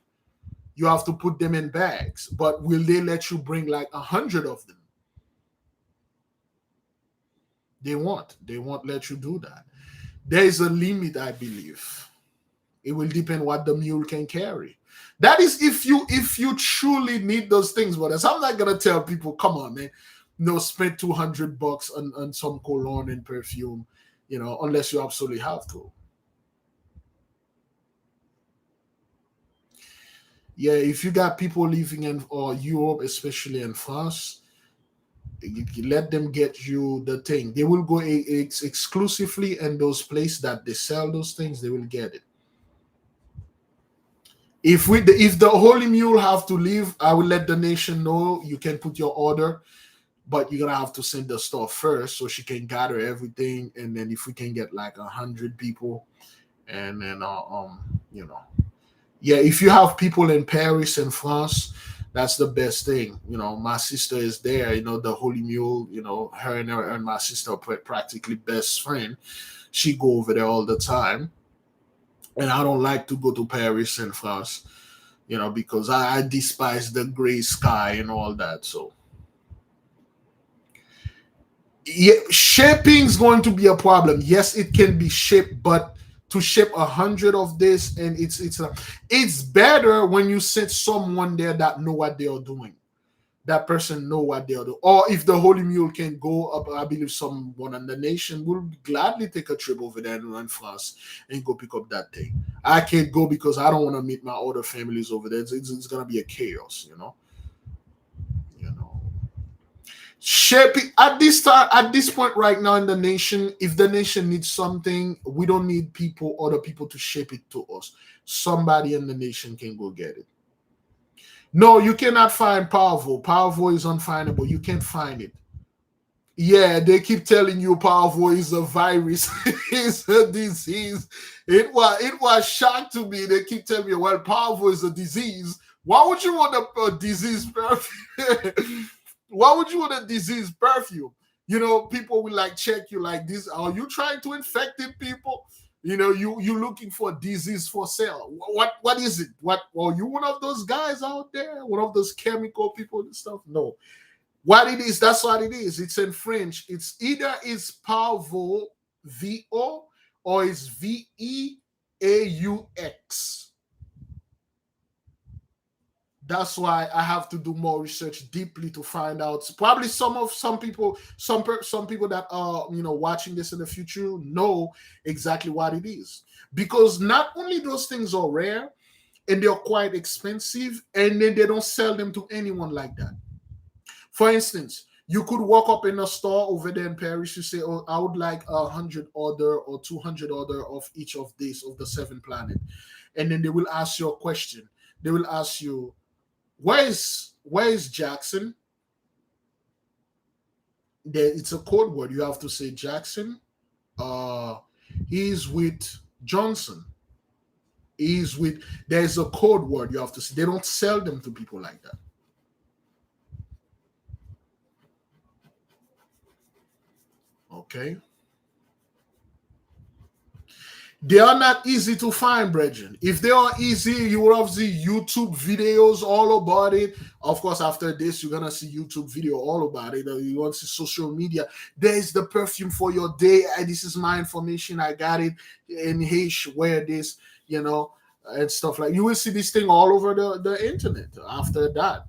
You have to put them in bags. But will they let you bring like 100 of them? They won't. They won't let you do that. There is a limit, I believe. It will depend what the mule can carry. That is if you truly need those things, but I'm not gonna tell people, come on, man, no, spend $200 on some cologne and perfume, unless you absolutely have to. Yeah, if you got people living in Europe, especially in France, you let them get you the thing. They will go exclusively in those places that they sell those things. They will get it. If the Holy Mule have to leave, I will let the nation know you can put your order, but you're gonna have to send the stuff first so she can gather everything, and then if we can get like 100 people, and then yeah, if you have people in Paris and France, that's the best thing. My sister is there. The Holy Mule. Her and my sister are practically best friend. She go over there all the time, and I don't like to go to Paris and France. Because I despise the gray sky and all that. So yeah, shipping is going to be a problem. Yes, it can be shipped, but to ship 100 of this, and it's better when you send someone there that know what they are doing. That person know what they are doing. Or if the Holy Mule can go up, I believe someone in the nation will gladly take a trip over there in France and go pick up that thing. I can't go because I don't want to meet my other families over there. It's gonna be a chaos, You know. Shaping at this time, at this point right now in the nation, if the nation needs something, we don't need other people to shape it to us. Somebody in the nation can go get it. No, you cannot find Powerful. Powerful is unfindable. You can't find it. Yeah, they keep telling you parvo is a virus, it's a disease. It was shock to me. They keep telling me, well, parvo is a disease. Why would you want a disease perfume? Why would you want a disease perfume? People will like check you like this. Are you trying to infected people? You looking for disease for sale. What is it? What are you one of those guys out there? One of those chemical people and stuff? No. What it is, that's what it is. It's in French. It's either it's Pavo VO or it's VEAUX. That's why I have to do more research deeply to find out. Probably some people, some people that are watching this in the future know exactly what it is, because not only those things are rare and they're quite expensive, and then they don't sell them to anyone like that. For instance, you could walk up in a store over there in Paris. You say, "Oh, I would like 100 order or 200 order of each of these of the seven planet," and then they will ask you a question. They will ask you, "Where is Jackson?" It's a code word. You have to say Jackson. Uh, he's with Johnson. He's with. There's a code word you have to say. They don't sell them to people like that. Okay. They are not easy to find, brethren. If they are easy, you will have the YouTube videos all about it. Of course, after this, you're gonna see YouTube video all about it. You want to see social media. There is the perfume for your day. This is my information. I got it. And hey, wear this, and stuff like. You will see this thing all over the internet. After that.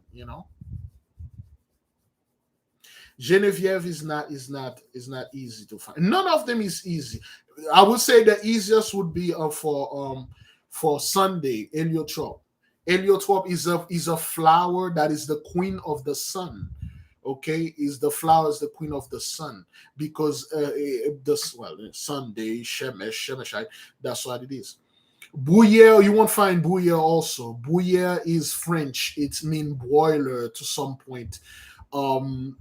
Genevieve is not easy to find. None of them is easy. I would say the easiest would be for Sunday heliotrope. Heliotrope is a flower that is the queen of the sun. Okay, is the flower is the queen of the sun, because this Sunday Shemesh, that's what it is. Bouillère, you won't find Bouillère also. Bouillère is French. It's mean boiler to some point.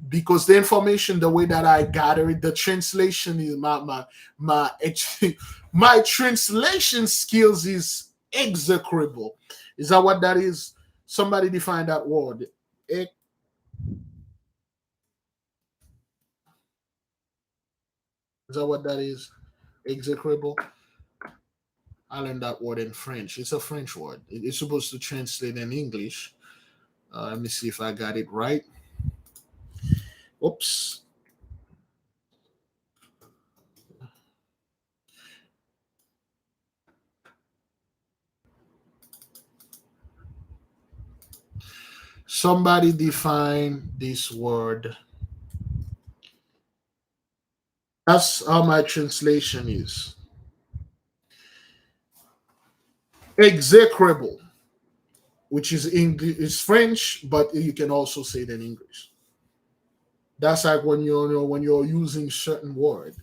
Because the information, the way that I gather it, the translation is my my translation skills is execrable. Is that what that is? Somebody define that word. Is that what that is? Execrable. I learned that word in French. It's a French word. It's supposed to translate in English. Let me see if I got it right. Oops. Somebody define this word. That's how my translation is. Execrable, which is English, is French, but you can also say it in English. That's like when you're using certain word.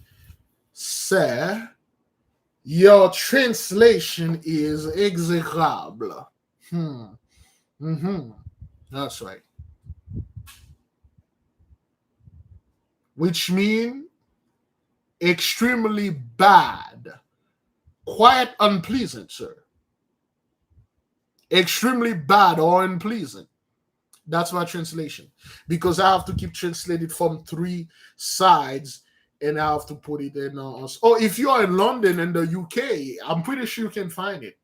Sir, your translation is execrable. Hmm. Mm-hmm. That's right. Which mean extremely bad, quite unpleasant, sir. Extremely bad or unpleasant. That's my translation, because I have to keep translating from three sides, and I have to put it in. Oh, if you are in London and the UK, I'm pretty sure you can find it.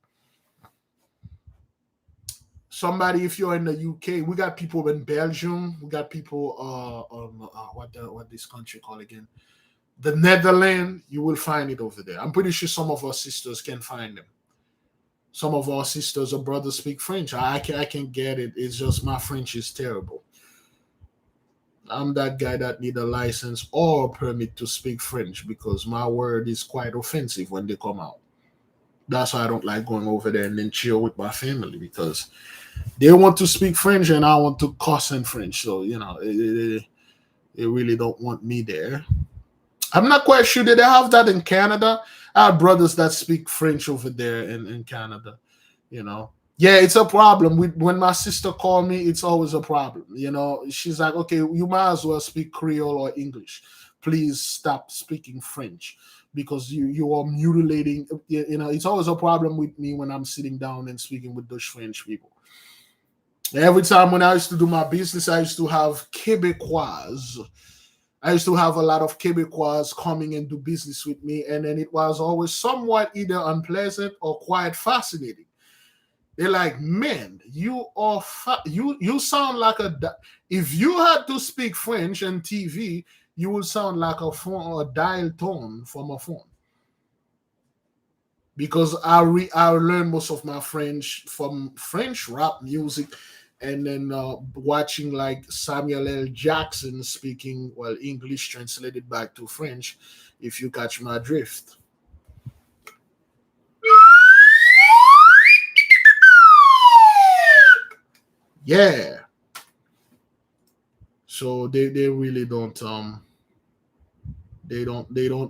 Somebody, if you're in the UK, we got people in Belgium. We got people. What this country called again? The Netherlands. You will find it over there. I'm pretty sure some of our sisters can find them. Some of our sisters or brothers speak French. I can get it. It's just my French is terrible. I'm that guy that need a license or a permit to speak French, because my word is quite offensive when they come out. That's why I don't like going over there and then chill with my family, because they want to speak French and I want to cuss in French. So they really don't want me there. I'm not quite sure that they have that in Canada. I have brothers that speak French over there in Canada. You know, Yeah, it's a problem. When my sister call me, it's always a problem. You know, she's like, okay, you might as well speak Creole or English. Please stop speaking French because you are mutilating. You know, it's always a problem with me when I'm sitting down and speaking with those French people. Every time when I used to do my business, I used to have Quebecois. I used to have a lot of Quebecois coming and do business with me, and then it was always somewhat either unpleasant or quite fascinating. They're like, man, you sound like if you had to speak French on TV, you would sound like a dial tone from a phone. Because I learned most of my French from French rap music, and then watching like Samuel L. Jackson speaking English translated back to French. If you catch my drift. Yeah. So they really don't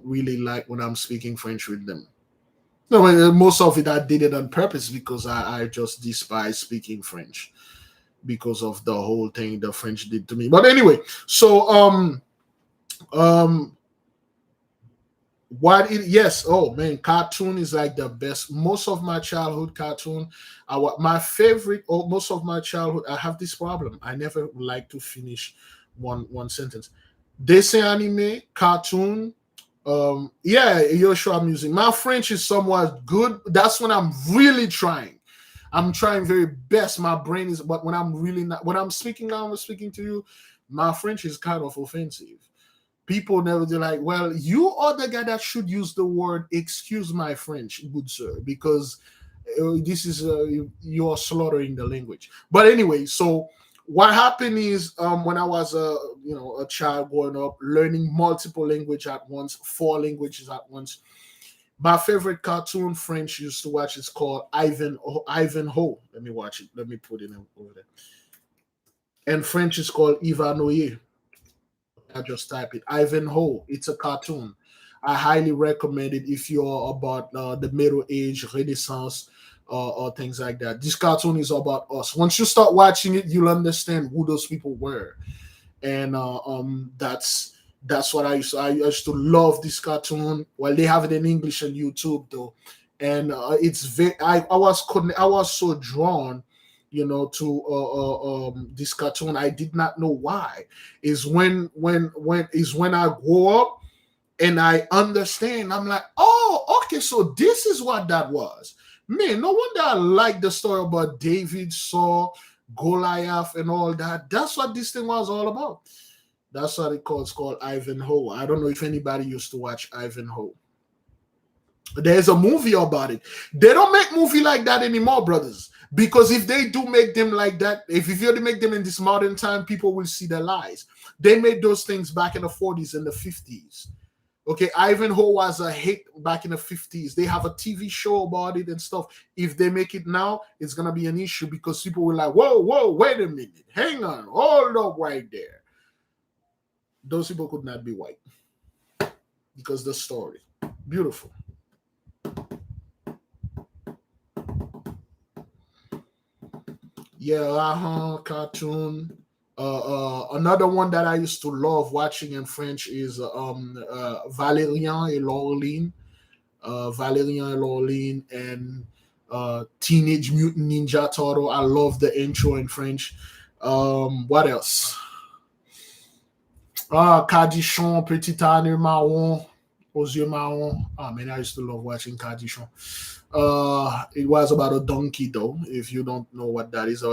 really like when I'm speaking French with them. No, most of it I did it on purpose because I just despise speaking French because of the whole thing the French did to me. But anyway, so um yes, oh man, cartoon is like the best. Most of my childhood cartoon, my favorite. Oh, most of my childhood, I have this problem. I never like to finish one sentence. Dessin anime, cartoon. Yeah, Yoshua music. My French is somewhat good. That's when I'm really trying. I'm trying very best. My brain is, but when I'm really not, when I'm speaking now, I'm speaking to you. My French is kind of offensive. People never, they're like, well, you are the guy that should use the word excuse my French, good sir, because this is you're slaughtering the language. But anyway, so what happened is when I was a child growing up, learning multiple language at once, 4 languages at once. My favorite cartoon French used to watch is called Ivanhoe. Let me watch it. Let me put it over there. And French is called Ivanoye. I just type it. Ivanhoe. It's a cartoon. I highly recommend it if you're about the Middle Age, Renaissance, or things like that. This cartoon is about us. Once you start watching it, you'll understand who those people were, and that's what I used to. I used to love this cartoon. Well, they have it in English on YouTube though, and it's very. I was so drawn, to this cartoon. I did not know why. Is when I grow up and I understand. I'm like, oh, okay, so this is what that was. Man, no wonder I like the story about David, Saul, Goliath, and all that. That's what this thing was all about. That's what it's called Ivanhoe. I don't know if anybody used to watch Ivanhoe. There's a movie about it. They don't make movie like that anymore, brothers. Because if they do make them like that, if you make them in this modern time, people will see the lies. They made those things back in the 40s and the 50s. Okay, Ivanhoe was a hit back in the 50s. They have a TV show about it and stuff. If they make it now, it's gonna be an issue because people will like, whoa, wait a minute, hang on, hold up right there. Those people could not be white because the story. Beautiful. Yeah, cartoon. Another one that I used to love watching in French is Valérian et Laureline. Valérian et Laureline and Teenage Mutant Ninja Turtle. I love the intro in French. What else? Cadichon, Petit Anne Marron, aux yeux marrons. Oh man, I used to love watching Cadichon. It was about a donkey though. If you don't know what that is, it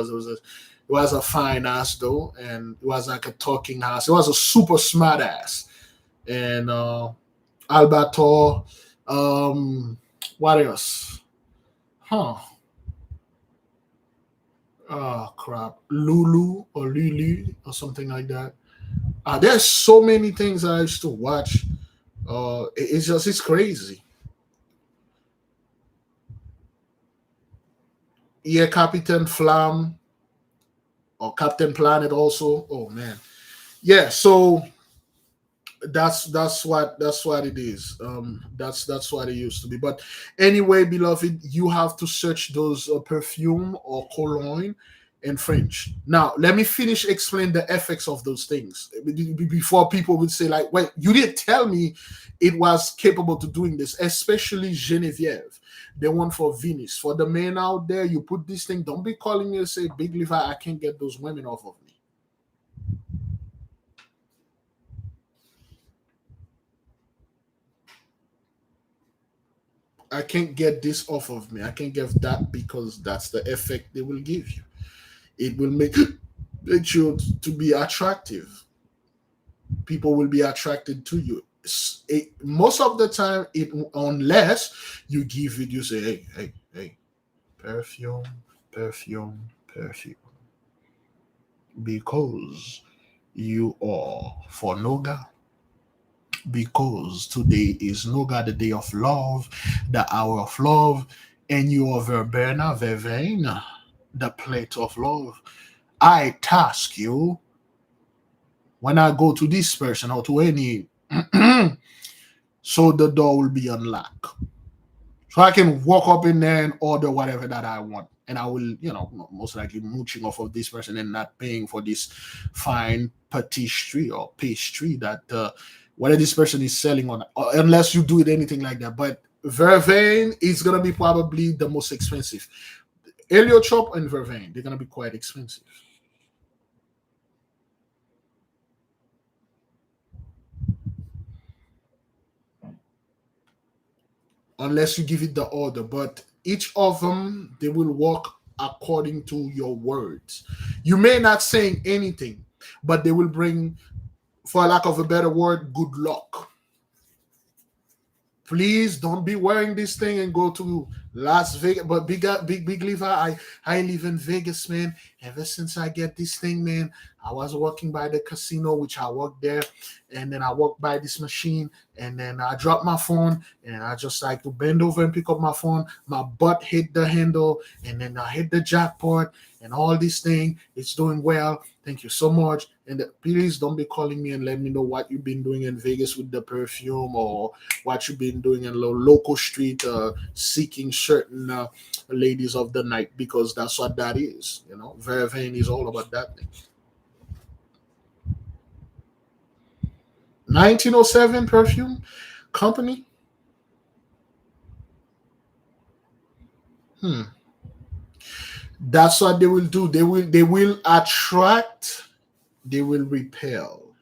was a fine ass though, and it was like a talking ass. It was a super smart ass, and Albator. What else? Huh? Oh crap, Lulu or Lulu or something like that. There's so many things I used to watch. It's crazy. Yeah, Captain Flam or Captain Planet also. Oh man, yeah. So That's what it is. That's what it used to be. But anyway, beloved, you have to search those perfume or cologne in French. Now let me finish explain the effects of those things before people would say like, "Well, you didn't tell me it was capable to doing this." Especially Genevieve, the one for Venus. For the men out there, you put this thing. Don't be calling me and say, "Big Levi, I can't get those women off of me. I can't get this off of me. I can't get that," because that's the effect they will give you. It will make you to be attractive. People will be attracted to you. Most of the time, unless you give it, you say, "Hey, hey, hey, perfume, perfume, perfume," because you are for Noga. Because today is Noga, the day of love, the hour of love, and you are Verbena, Vervain, the plate of love. I task you when I go to this person or to any, so the door will be unlocked. So I can walk up in there and order whatever that I want. And I will, most likely mooching off of this person and not paying for this fine patisserie or pastry that whether this person is selling on, unless you do it anything like that. But Vervain is going to be probably the most expensive. Heliotrope and Vervain, they're going to be quite expensive. Unless you give it the order. But each of them, they will work according to your words. You may not say anything, but they will bring, for lack of a better word, good luck. Please don't be wearing this thing and go to Las Vegas. But big Levi, I live in Vegas, man. Ever since I get this thing, man, I was walking by the casino, which I walked there, and then I walked by this machine, and then I dropped my phone, and I just like to bend over and pick up my phone. My butt hit the handle, and then I hit the jackpot, and all this thing. It's doing well. Thank you so much. And please don't be calling me and let me know what you've been doing in Vegas with the perfume, or what you've been doing in local street, seeking certain ladies of the night, because that's what that is. Vervain is all about that thing. 1907 perfume company. Hmm. That's what they will do. They will attract. They will repel.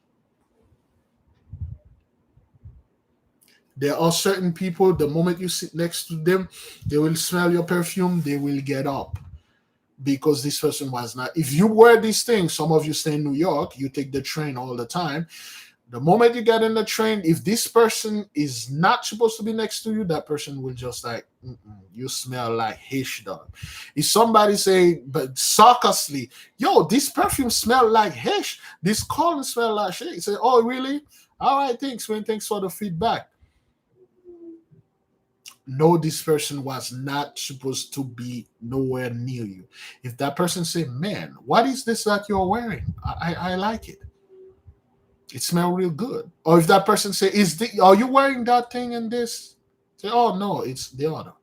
There are certain people, the moment you sit next to them, they will smell your perfume, they will get up. Because this person was not. If you wear these things, some of you stay in New York, you take the train all the time. The moment you get in the train, if this person is not supposed to be next to you, that person will just like, you smell like Hish dog. If somebody say, but sarcastically, yo, this perfume smell like Hish, this cologne smell like shit. You say, oh, really? All right, thanks, man. Thanks for the feedback. No, this person was not supposed to be nowhere near you. If that person say, man, what is this that you're wearing? I like it. It smells real good. Or if that person say, are you wearing that thing in this? Say, oh no, it's the other.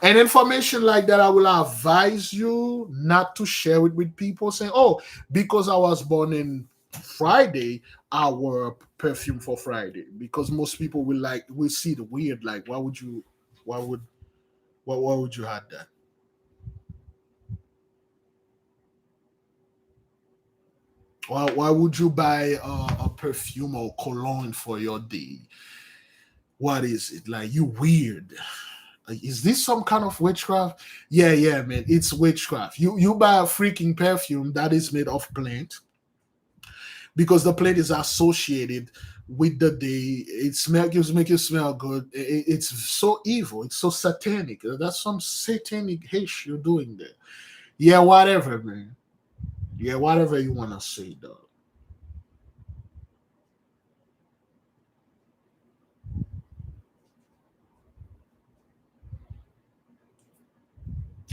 And information like that, I will advise you not to share it with people saying, oh, because I was born in Friday, I wear perfume for Friday. Because most people will see the weird, like, why would why would you have that? Why would you buy a perfume or cologne for your day? What is it? Like, you weird. Like, is this some kind of witchcraft? Yeah, yeah, man. It's witchcraft. You buy a freaking perfume that is made of plant, because the plant is associated with the day. It make you smell good. It's so evil. It's so satanic. That's some satanic hish you're doing there. Yeah, whatever, man. Yeah, whatever you wanna say, dog.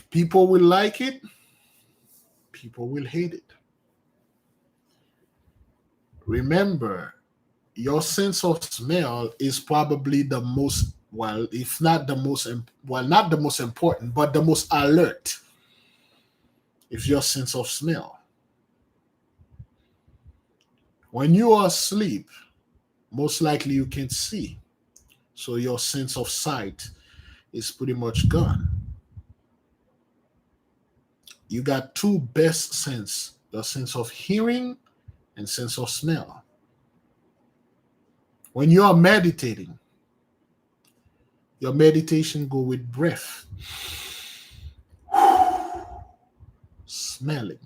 People will like it. People will hate it. Remember, your sense of smell is probably the most, well, if not the most, well, not the most important, but the most alert. Is your sense of smell. When you are asleep, most likely you can't see, so your sense of sight is pretty much gone. You got two best sense: your sense of hearing and sense of smell. When you are meditating, your meditation go with breath, smelling.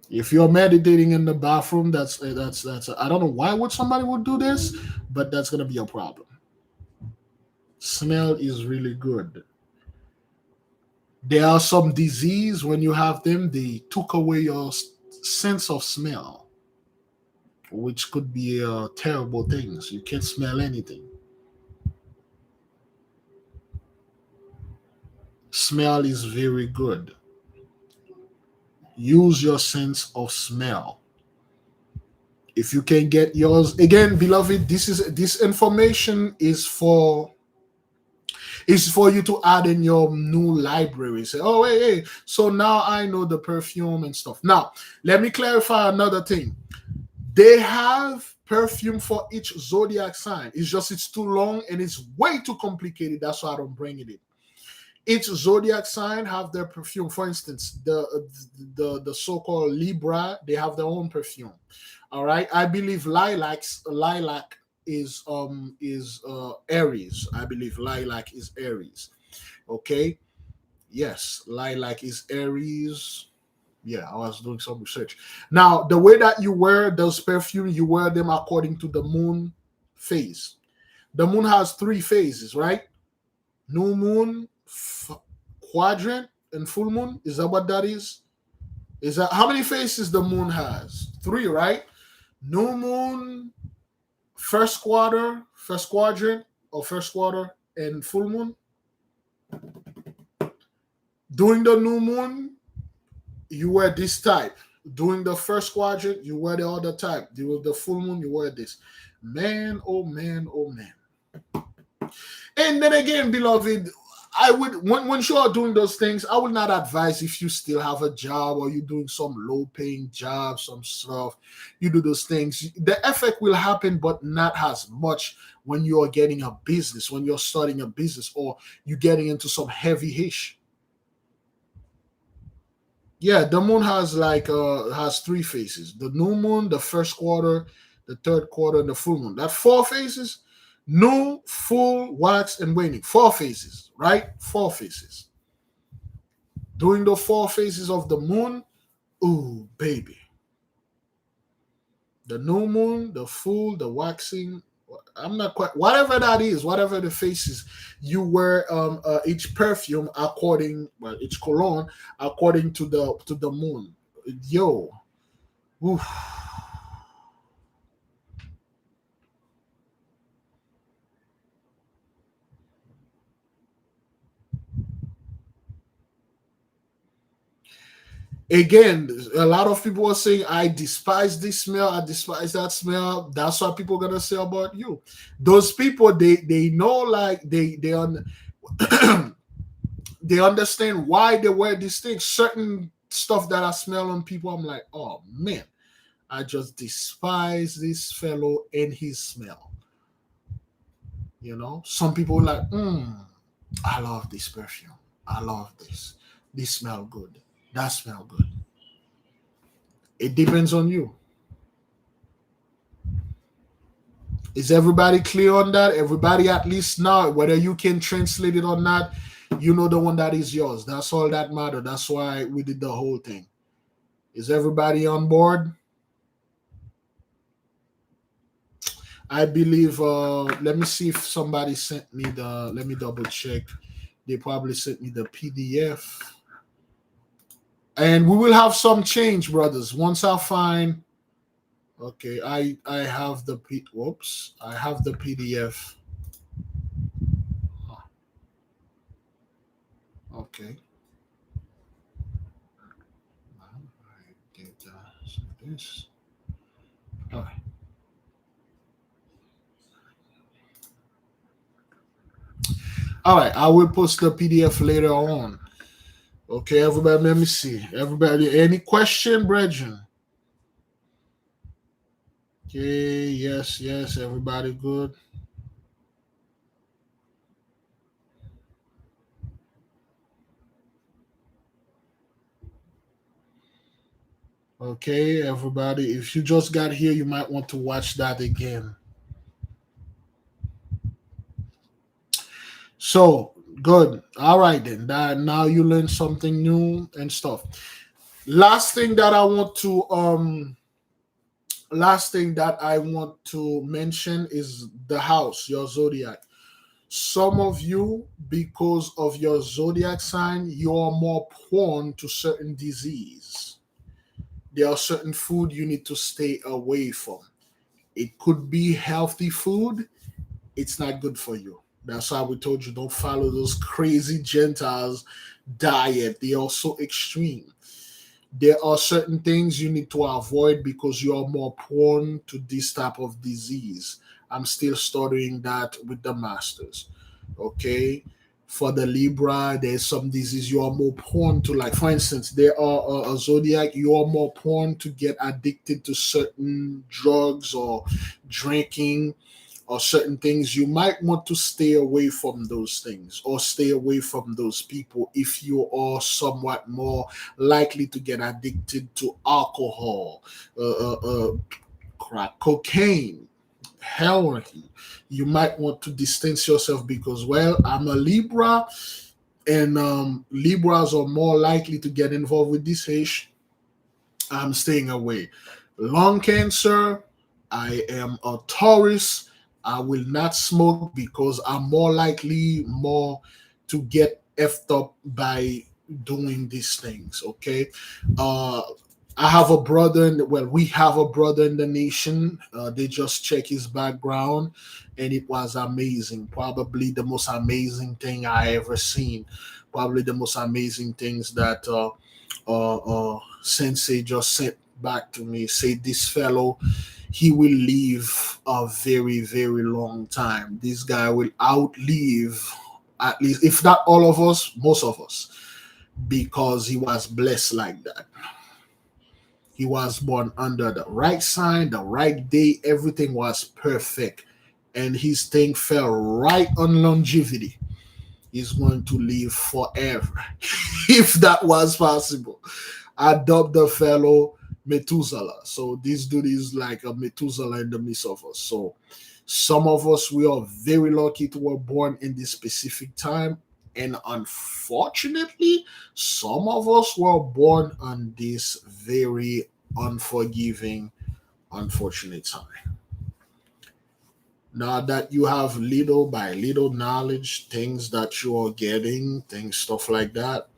If you're meditating in the bathroom, that's I don't know why would somebody would do this, but that's gonna be a problem. Smell is really good. There are some disease when you have them, they took away your sense of smell, which could be terrible things. You can't smell anything. Smell is very good. Use your sense of smell. If you can get yours again, beloved, this information is for you to add in your new library. Say, oh, hey, so now I know the perfume and stuff. Now, let me clarify another thing. They have perfume for each zodiac sign. It's too long and it's way too complicated. That's why I don't bring it in. Each zodiac sign have their perfume. For instance, the so-called Libra, they have their own perfume. All right. I believe lilac is Aries. I believe lilac is Aries. Okay. Yes, lilac is Aries. Yeah, I was doing some research. Now, the way that you wear those perfume, you wear them according to the moon phase. The moon has three phases, right? New moon, quadrant, and full moon. Is that what that is? Is that how many phases the moon has? Three, right? New moon, first quadrant, or first quarter, and full moon. During the new moon, you wear this type. During the first quadrant, you wear the other type. During the full moon, you wear this. Man, oh man, oh man. And then again, beloved, I would when you are doing those things, I would not advise if you still have a job or you're doing some low-paying job, some stuff. You do those things. The effect will happen, but not as much when you are getting a business, when you're starting a business, or you're getting into some heavy ish. Yeah, the moon has three phases: the new moon, the first quarter, the third quarter, and the full moon. That four phases: new, full, wax, and waning. Four phases, right? Four phases. During the four phases of the moon, ooh, baby. The new moon, the full, the waxing. I'm not quite whatever that is, whatever the phases. You wear each perfume according, well, each cologne according to the moon. Yo, oof. Again, a lot of people are saying, I despise this smell, I despise that smell. That's what people are gonna say about you. Those people, they know, like they understand why they wear these things. Certain stuff that I smell on people, I'm like, oh man, I just despise this fellow and his smell. Some people are like, I love this perfume. I love this. This smell good. That smell good. It depends on you. Is everybody clear on that? Everybody, at least now, whether you can translate it or not, you know the one that is yours. That's all that matters. That's why we did the whole thing. Is everybody on board? I believe, let me see if somebody sent me let me double check. They probably sent me the PDF. And we will have some change, brothers. Once I find, okay, I have whoops, I have the PDF. Okay. I did this. All right. All right. I will post the PDF later on. Okay, everybody, let me see. Everybody, any question, brethren? Okay, yes, yes, everybody good. Okay, everybody, if you just got here, you might want to watch that again. So, good. All right, then. That now you learn something new and stuff. Last thing that I want to last thing that I want to mention is the house, your zodiac. Some of you, because of your zodiac sign, you are more prone to certain disease. There are certain food you need to stay away from. It could be healthy food, it's not good for you. That's why we told you don't follow those crazy Gentiles diet. They are so extreme. There are certain things you need to avoid because you are more prone to this type of disease. I'm still studying that with the masters. Okay. For the Libra, there's some disease you are more prone to. Like, for instance, there are a zodiac, you are more prone to get addicted to certain drugs or drinking or certain things. You might want to stay away from those things or stay away from those people if you are somewhat more likely to get addicted to alcohol, crack cocaine, heroin. You might want to distance yourself because, well, I'm a Libra, and Libras are more likely to get involved with this age. I'm staying away. Lung cancer, I am a Taurus. I will not smoke because I'm more likely more to get effed up by doing these things. Okay. Uh I have a brother well, we have a brother in the nation. They just check his background and it was amazing. Probably the most amazing thing I ever seen. Probably the most amazing things that Sensei just sent back to me. Say this fellow, he will live a very, very long time. This guy will outlive at least, if not all of us, most of us, because he was blessed like that. He was born under the right sign, the right day, everything was perfect. And his thing fell right on longevity. He's going to live forever, if that was possible. I dubbed the fellow Methuselah. So this dude is like a Methuselah in the midst of us. So some of us, we are very lucky to were born in this specific time. And unfortunately, some of us were born on this very unforgiving, unfortunate time. Now that you have little by little knowledge, things that you are getting, things, stuff like that,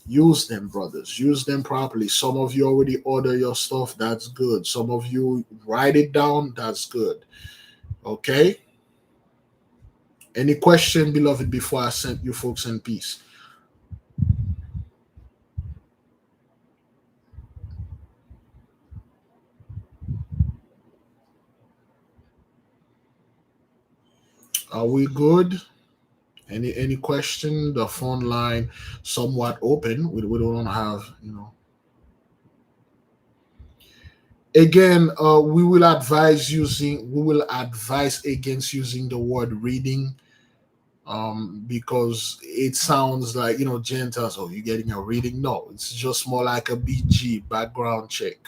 use them, brothers. Use them properly. Some of you already order your stuff. That's good. Some of you write it down. That's good. Okay. Any question, beloved, before I send you folks in peace? Are we good? Any question? The phone line somewhat open. We don't have. Again, we will advise against using the word reading, because it sounds like, Gentiles, oh, you're getting a reading. No, it's just more like a BG, background check.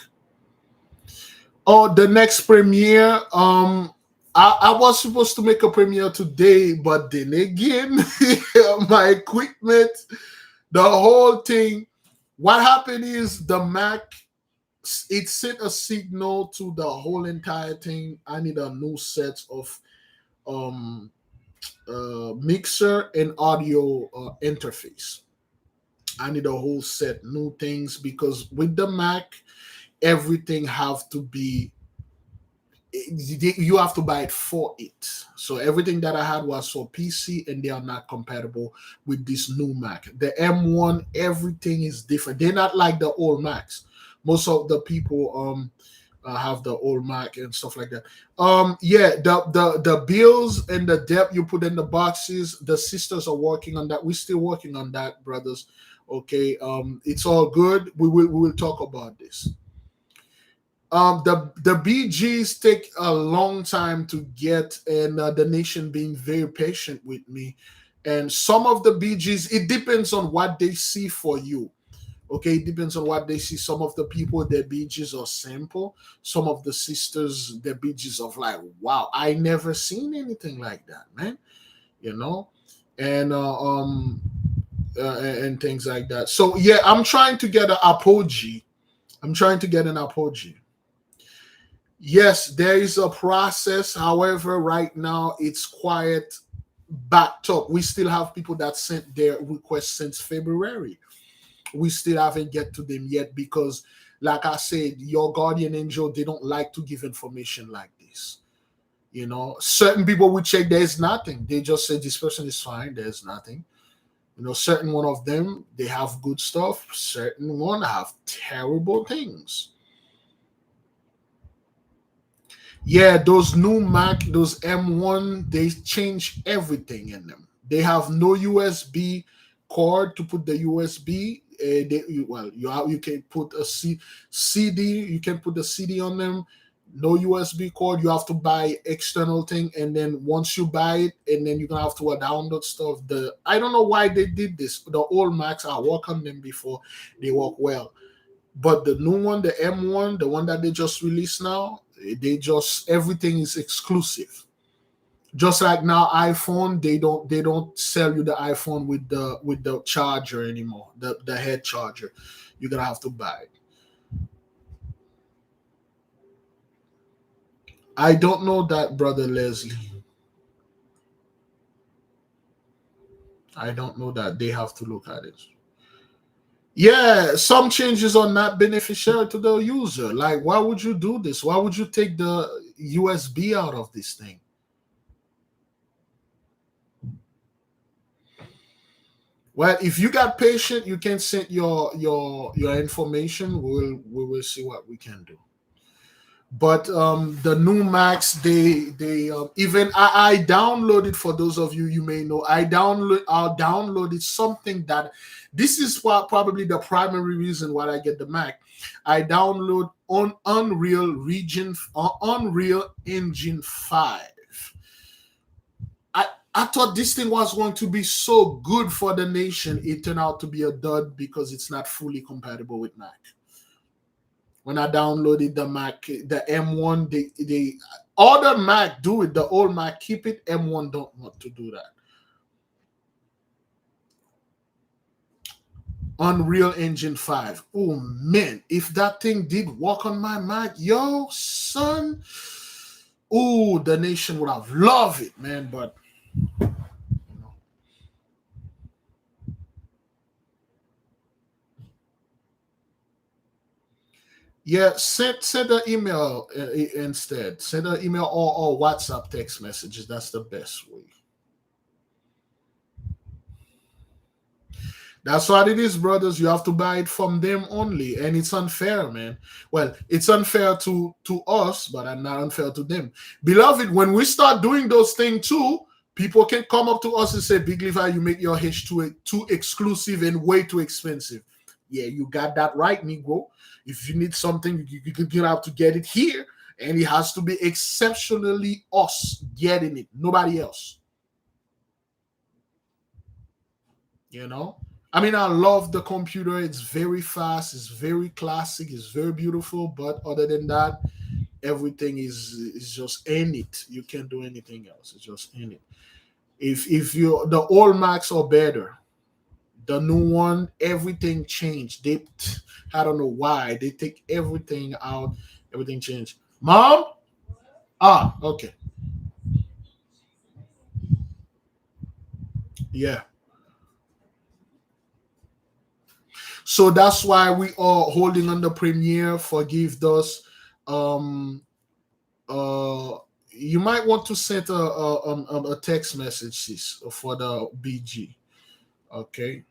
Oh, the next premiere, I was supposed to make a premiere today, but then again, my equipment, the whole thing, what happened is the Mac, it sent a signal to the whole entire thing. I need a new set of um mixer and audio interface. I need a whole set new things because with the Mac, everything have to be, you have to buy it for it. So everything that I had was for PC, and they are not compatible with this new Mac. The M1, everything is different. They're not like the old Macs. Most of the people have the old Mac and stuff like that. Yeah, the bills and the debt you put in the boxes, the sisters are working on that. We're still working on that, brothers. Okay, it's all good. We will talk about this. The BGs take a long time to get, and the nation being very patient with me. And some of the BGs, it depends on what they see for you. Okay, it depends on what they see. Some of the people, their BGs are simple. Some of the sisters, their BGs are like, wow, I never seen anything like that, man. You know, and and things like that. So yeah, I'm trying to get an apogee. I'm trying to get an apogee. Yes, there is a process. However, right now it's quiet, backed up. We still have people that sent their requests since February. We still haven't get to them yet because, like I said, your guardian angel, they don't like to give information like this. You know, certain people we check, there's nothing. They just say this person is fine, there's nothing. You know, certain one of them, they have good stuff. Certain one have terrible things. Yeah, those new Mac, those M1, they change everything in them. They have no USB cord to put the USB. You can put a CD. You can put the CD on them. No USB cord. You have to buy external thing, and then once you buy it, and then you're gonna have to download stuff. The I don't know why they did this. The old Macs, I work on them before. They work well. But the new one, the M1, the one that they just released now, they just everything is exclusive. Just like now, iPhone, they don't sell you the iPhone with the charger anymore, the head charger. You're gonna have to buy it. I don't know that, brother Leslie. I don't know that. They have to look at it. Yeah, some changes are not beneficial to the user. Like, why would you do this? Why would you take the USB out of this thing? Well, if you got patient, you can send your information. We will see what we can do. But the new Macs, they even I downloaded, for those of you you may know, I downloaded something that this is what probably the primary reason why I get the Mac. I download on Unreal Engine 5. I thought this thing was going to be so good for the nation. It turned out to be a dud because it's not fully compatible with Mac. When I downloaded the Mac, the M1, they other Mac do it. The old Mac keep it. M1 don't want to do that. Unreal Engine 5. Oh man, if that thing did work on my Mac, yo, son. Oh, the nation would have loved it, man. But yeah, send an email instead. Send an email or WhatsApp text messages. That's the best way. That's what it is, brothers. You have to buy it from them only, and it's unfair, man. Well, it's unfair to us, but I'm not unfair to them. Beloved, when we start doing those things too, people can come up to us and say, "Big Levi, you make your H too exclusive and way too expensive." Yeah, you got that right, Negro. If you need something, you have to get it here, and it has to be exceptionally us getting it, nobody else. You know. I mean, I love the computer. It's very fast. It's very classic. It's very beautiful. But other than that, everything is just in it. You can't do anything else. It's just in it. If you the old Macs are better, the new one, everything changed. I don't know why they take everything out. Everything changed. Mom, okay, yeah. So that's why we are holding on the premiere. Forgive us. Um, uh you might want to send a text message, sis, for the BG. Okay.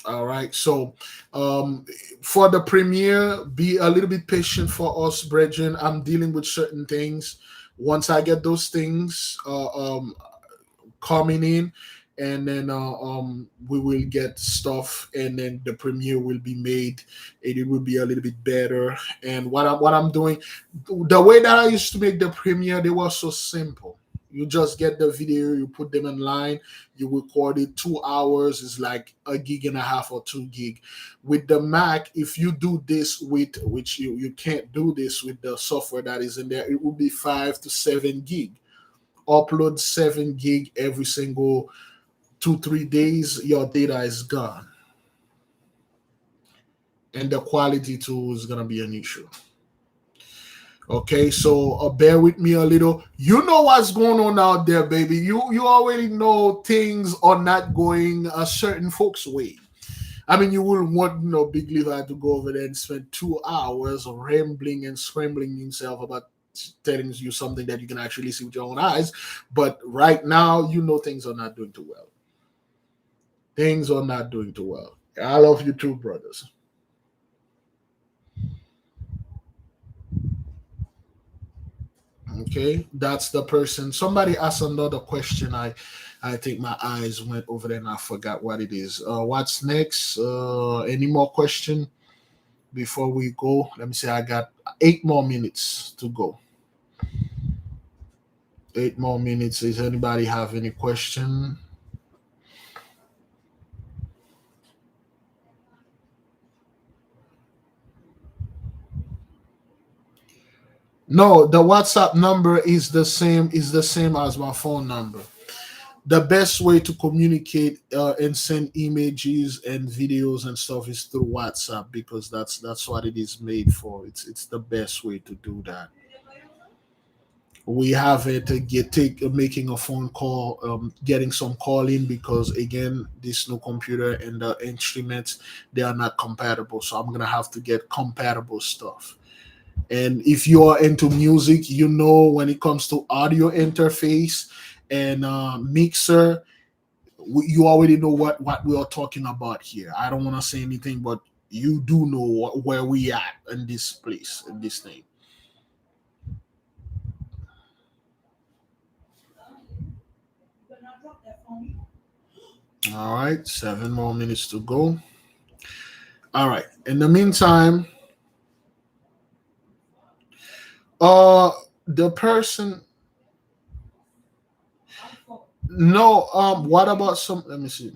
All right. So, for the premiere, be a little bit patient for us, brethren. I'm dealing with certain things. Once I get those things coming in, and then we will get stuff, and then the premiere will be made. It will be a little bit better. And what I'm doing, the way that I used to make the premiere, they were so simple. You just get the video, you put them online, you record it. 2 hours is like a gig and a half or 2 gig. With the Mac, if you do this with which you can't do this with the software that is in there, it will be 5 to 7 gig. Upload 7 gig every single 2 3 days, your data is gone, and the quality too is gonna be an issue. Okay, so bear with me a little. You know what's going on out there, baby. You already know things are not going a certain folks' way. I mean, you will want Big Levi to go over there and spend 2 hours rambling and scrambling himself about telling you something that you can actually see with your own eyes. But right now, things are not doing too well. Things are not doing too well. I love you too, brothers. Okay, that's the person. Somebody asked another question. I think my eyes went over there and I forgot what it is. What's next? Any more question before we go? Let me see. I got 8 more minutes to go. 8 more minutes. Does anybody have any question? No, the WhatsApp number is the same. Is the same as my phone number. The best way to communicate and send images and videos and stuff is through WhatsApp, because that's what it is made for. It's the best way to do that. We have it to get take making a phone call, getting some call in, because again, this new computer and the instruments, they are not compatible. So I'm gonna have to get compatible stuff. And if you are into music, when it comes to audio interface and mixer, you already know what we are talking about here. I don't want to say anything, but you do know where we at in this place, in this thing. All right, 7 more minutes to go. All right. In the meantime, uh, the person. No. What about some? Let me see.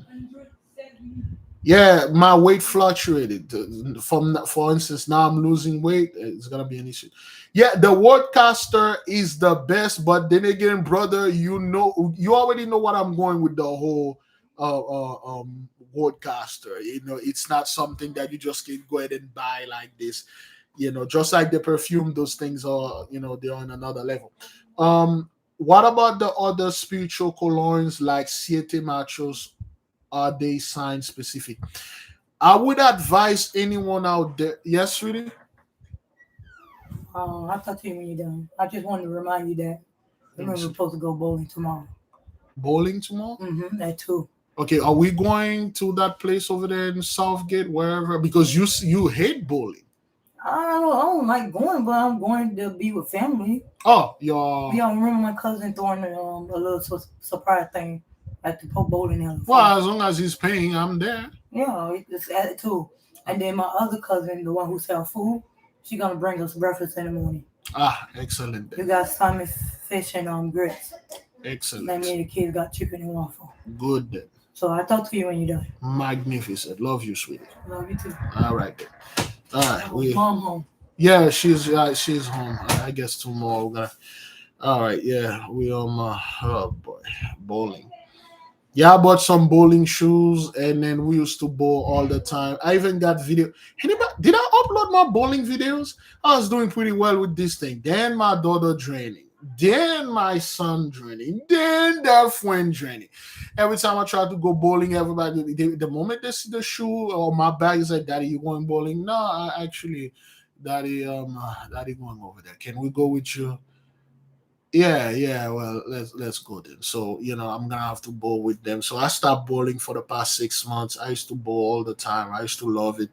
Yeah, my weight fluctuated. For instance, now I'm losing weight. It's gonna be an issue. Yeah, the wordcaster is the best, but then again, brother, you already know what I'm going with the whole wordcaster. It's not something that you just can go ahead and buy like this. Just like the perfume, those things are, they're on another level. What about the other spiritual colognes like Siete Machos? Are they sign specific? I would advise anyone out there. Yes, really? I'll talk to you when you're done. I just wanted to remind you that we're supposed to go bowling tomorrow. Bowling tomorrow? Mm-hmm, at 2. Okay, are we going to that place over there in Southgate, wherever? Because you hate bowling. I don't like going, but I'm going to be with family. Oh, Yeah, I remember my cousin throwing a little surprise thing at the bowling alley. Well, as long as he's paying, I'm there. Yeah, it's at 2. And then my other cousin, the one who sells food, she's gonna bring us breakfast in the morning. Ah, excellent. You got salmon, fish, and grits. Excellent. And me and the kids got chicken and waffle. Good then. So I'll talk to you when you're done. Magnificent. Love you, sweetie. Love you too. All right then. All right. Mom home. Yeah, she's home. I guess tomorrow we're gonna. All right. Yeah, we oh boy, bowling. Yeah, I bought some bowling shoes, and then we used to bowl all the time. I even got video. Anybody, did I upload my bowling videos? I was doing pretty well with this thing. Then my daughter draining. Then my son draining. Then their friend draining. Every time I try to go bowling, everybody, the moment they see the shoe or my bag, is like, "Daddy, you going bowling?" No, Daddy, Daddy going over there. Can we go with you? Yeah. Well, let's go then. So I'm gonna have to bowl with them. So I stopped bowling for the past 6 months. I used to bowl all the time. I used to love it,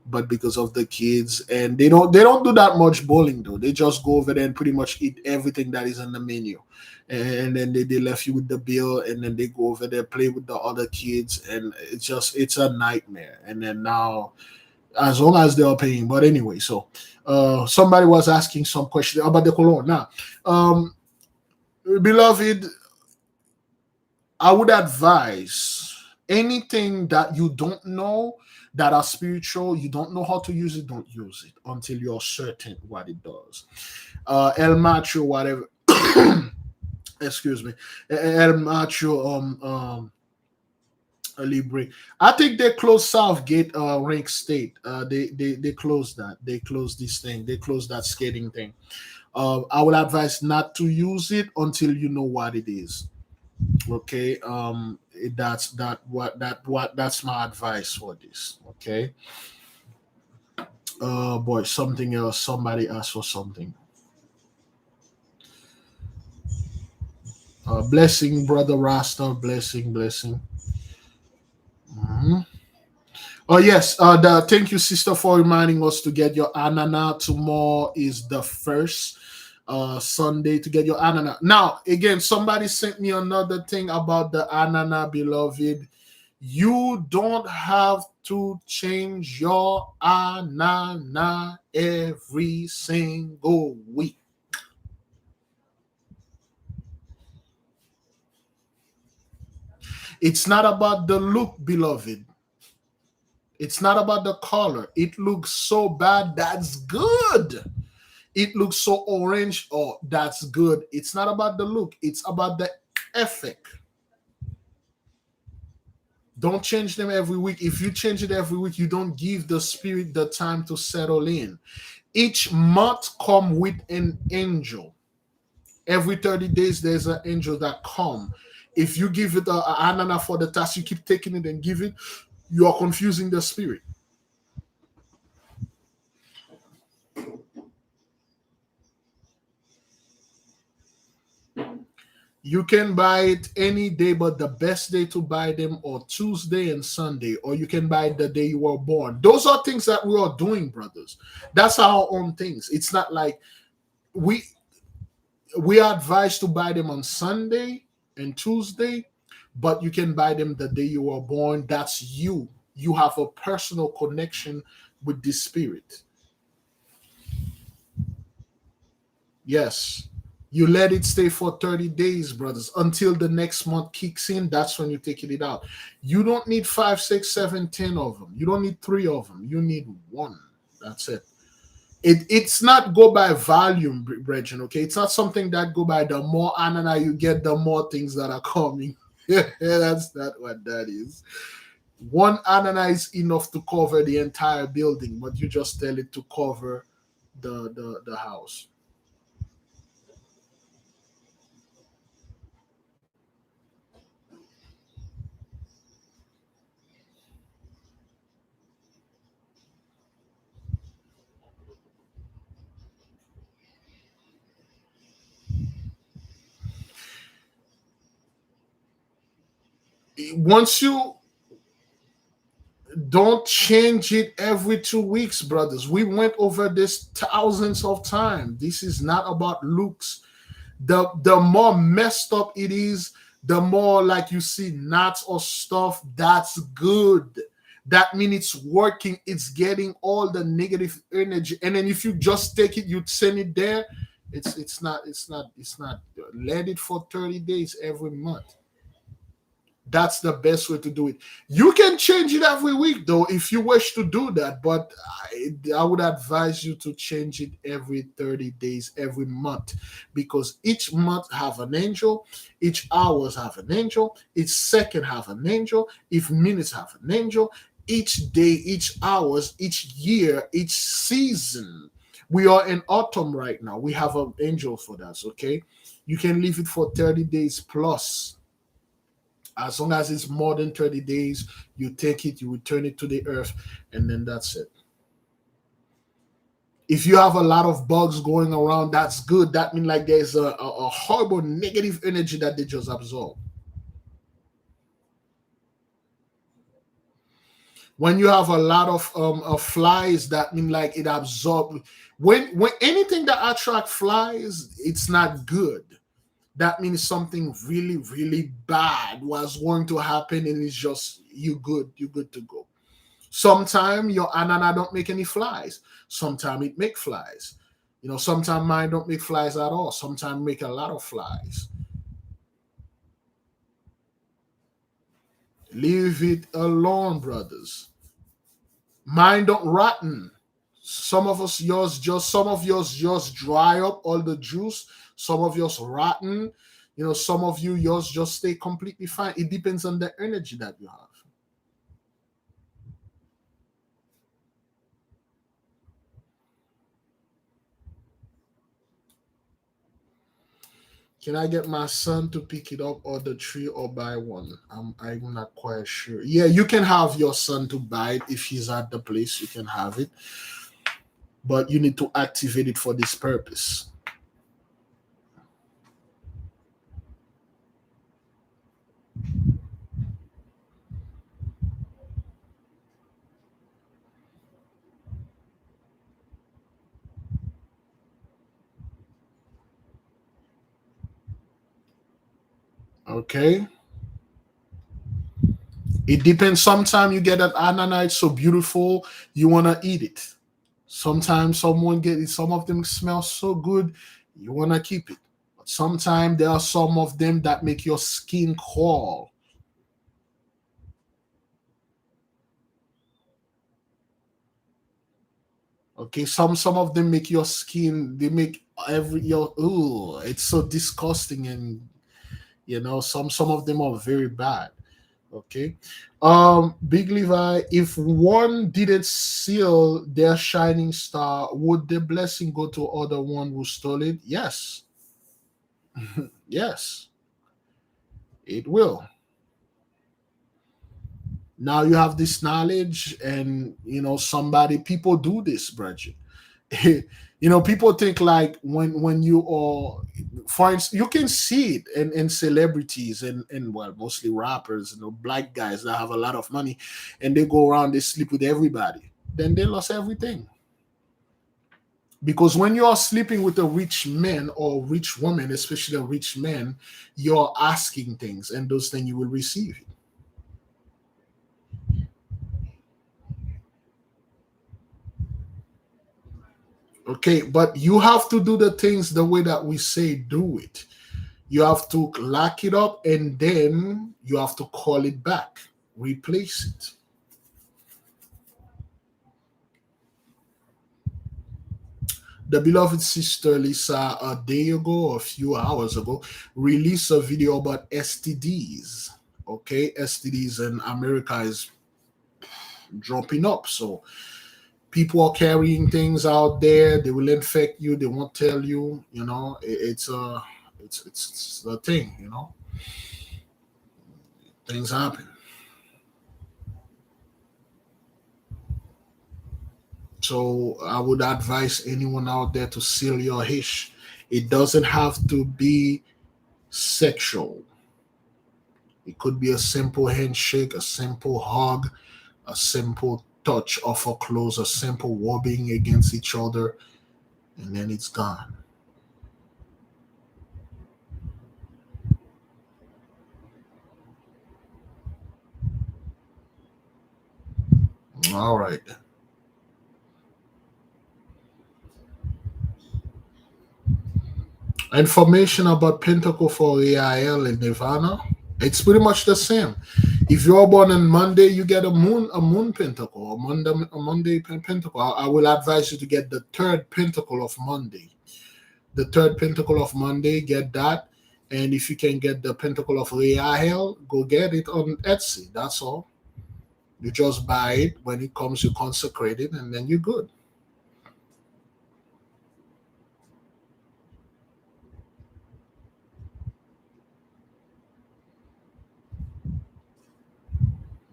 but because of the kids, and they don't do that much bowling though. They just go over there and pretty much eat everything that is on the menu, and then they left you with the bill, and then they go over there play with the other kids, and it's a nightmare. And then now, as long as they are paying. But anyway, so somebody was asking some question about the cologne. Now, um, beloved, I would advise anything that you don't know that are spiritual, you don't know how to use it, don't use it until you're certain what it does. El Macho, whatever. Excuse me. El Macho, Libre. I think they closed Southgate, Rank State. They closed that. They closed this thing. They closed that skating thing. I would advise not to use it until you know what it is. Okay. That's my advice for this. Okay. Boy, something else. Somebody asked for something. Blessing, brother Rasta. Blessing. Mhm. Oh yes, thank you, sister, for reminding us to get your anana. Tomorrow is the first Sunday to get your anana. Now, again, somebody sent me another thing about the anana, beloved. You don't have to change your anana every single week. It's not about the look, beloved. It's not about the color. It looks so bad, that's good. It looks so orange, oh, that's good. It's not about the look, it's about the effect. Don't change them every week. If you change it every week, you don't give the spirit the time to settle in. Each month come with an angel. Every 30 days, there's an angel that come. If you give it a anana for the task, you keep taking it and give it, you are confusing the spirit. You can buy it any day, but the best day to buy them are Tuesday and Sunday, or you can buy it the day you were born. Those are things that we are doing, brothers. That's our own things. It's not like we we are advised to buy them on Sunday and Tuesday, but you can buy them the day you were born. That's you. You have a personal connection with the spirit. Yes. You let it stay for 30 days, brothers, until the next month kicks in. That's when you take it out. You don't need five, six, seven, 10 of them. You don't need three of them. You need one. That's it. It's not go by volume, Brethren, okay? It's not something that go by the more anana you get, the more things that are coming. Yeah, that's not what that is. One anana is enough to cover the entire building, but you just tell it to cover the house. Once you don't change it every 2 weeks, brothers. We went over this thousands of times. This is not about looks. The more messed up it is, the more like you see knots or stuff. That's good. That means it's working. It's getting all the negative energy. And then if you just take it, you send it there. It's not. Let it for 30 days every month. That's the best way to do it. You can change it every week though if you wish to do that, but I would advise you to change it every 30 days, every month, because each month have an angel, each hours have an angel, each second have an angel, each minutes have an angel, each day, each hours, each year, each season. We are in autumn right now. We have an angel for that, okay? You can leave it for 30 days plus. As long as it's more than 30 days, you take it, you return it to the earth, and then that's it. If you have a lot of bugs going around, that's good. That means like there's a horrible negative energy that they just absorb. When you have a lot of flies, that mean like it absorb. When anything that attract flies, it's not good. That means something really really bad was going to happen, and it's just you good to go. Sometimes your anana don't make any flies. Sometimes it make flies. Sometimes mine don't make flies at all. Sometimes make a lot of flies. Leave it alone, brothers. Mine don't rotten. Some of yours just dry up all the juice. Some of yours rotten. Some of yours just stay completely fine. It depends on the energy that you have. Can I get my son to pick it up or the tree or buy one? I'm not quite sure. Yeah, you can have your son to buy it if he's at the place. You can have it, but you need to activate it for this purpose. Okay. It depends. Sometimes you get an ananas so beautiful you wanna eat it. Sometimes someone get it. Some of them smell so good you wanna keep it. But sometimes there are some of them that make your skin crawl. Okay, some of them make your skin. They make every your. Ooh, it's so disgusting, and some of them are very bad. Okay. Big Levi, if one didn't seal their shining star, would the blessing go to other one who stole it? Yes. Yes, it will. Now you have this knowledge, and somebody people do this, Bridget. People think like when you are, for instance, you can see it in celebrities and well, mostly rappers, black guys that have a lot of money, and they go around, they sleep with everybody, then they lost everything. Because when you are sleeping with a rich man or rich woman, especially a rich man, you're asking things, and those things you will receive. Okay, but you have to do the things the way that we say do it. You have to lock it up, and then you have to call it back, replace it. The beloved sister Lisa, a day ago, a few hours ago, released a video about STDs. Okay, STDs in America is dropping up. So people are carrying things out there. They will infect you. They won't tell you. It's a thing. Things happen. So I would advise anyone out there to seal your hish. It doesn't have to be sexual. It could be a simple handshake, a simple hug, a simple touch of a clothes, a simple rubbing against each other, and then it's gone. All right. Information about Pentacle for AIL and Nirvana. It's pretty much the same. If you're born on Monday, you get a moon pentacle, a Monday pentacle. I will advise you to get the third pentacle of Monday. The third pentacle of Monday, get that. And if you can get the pentacle of Rahel, go get it on Etsy. That's all. You just buy it. When it comes, you consecrate it, and then you're good.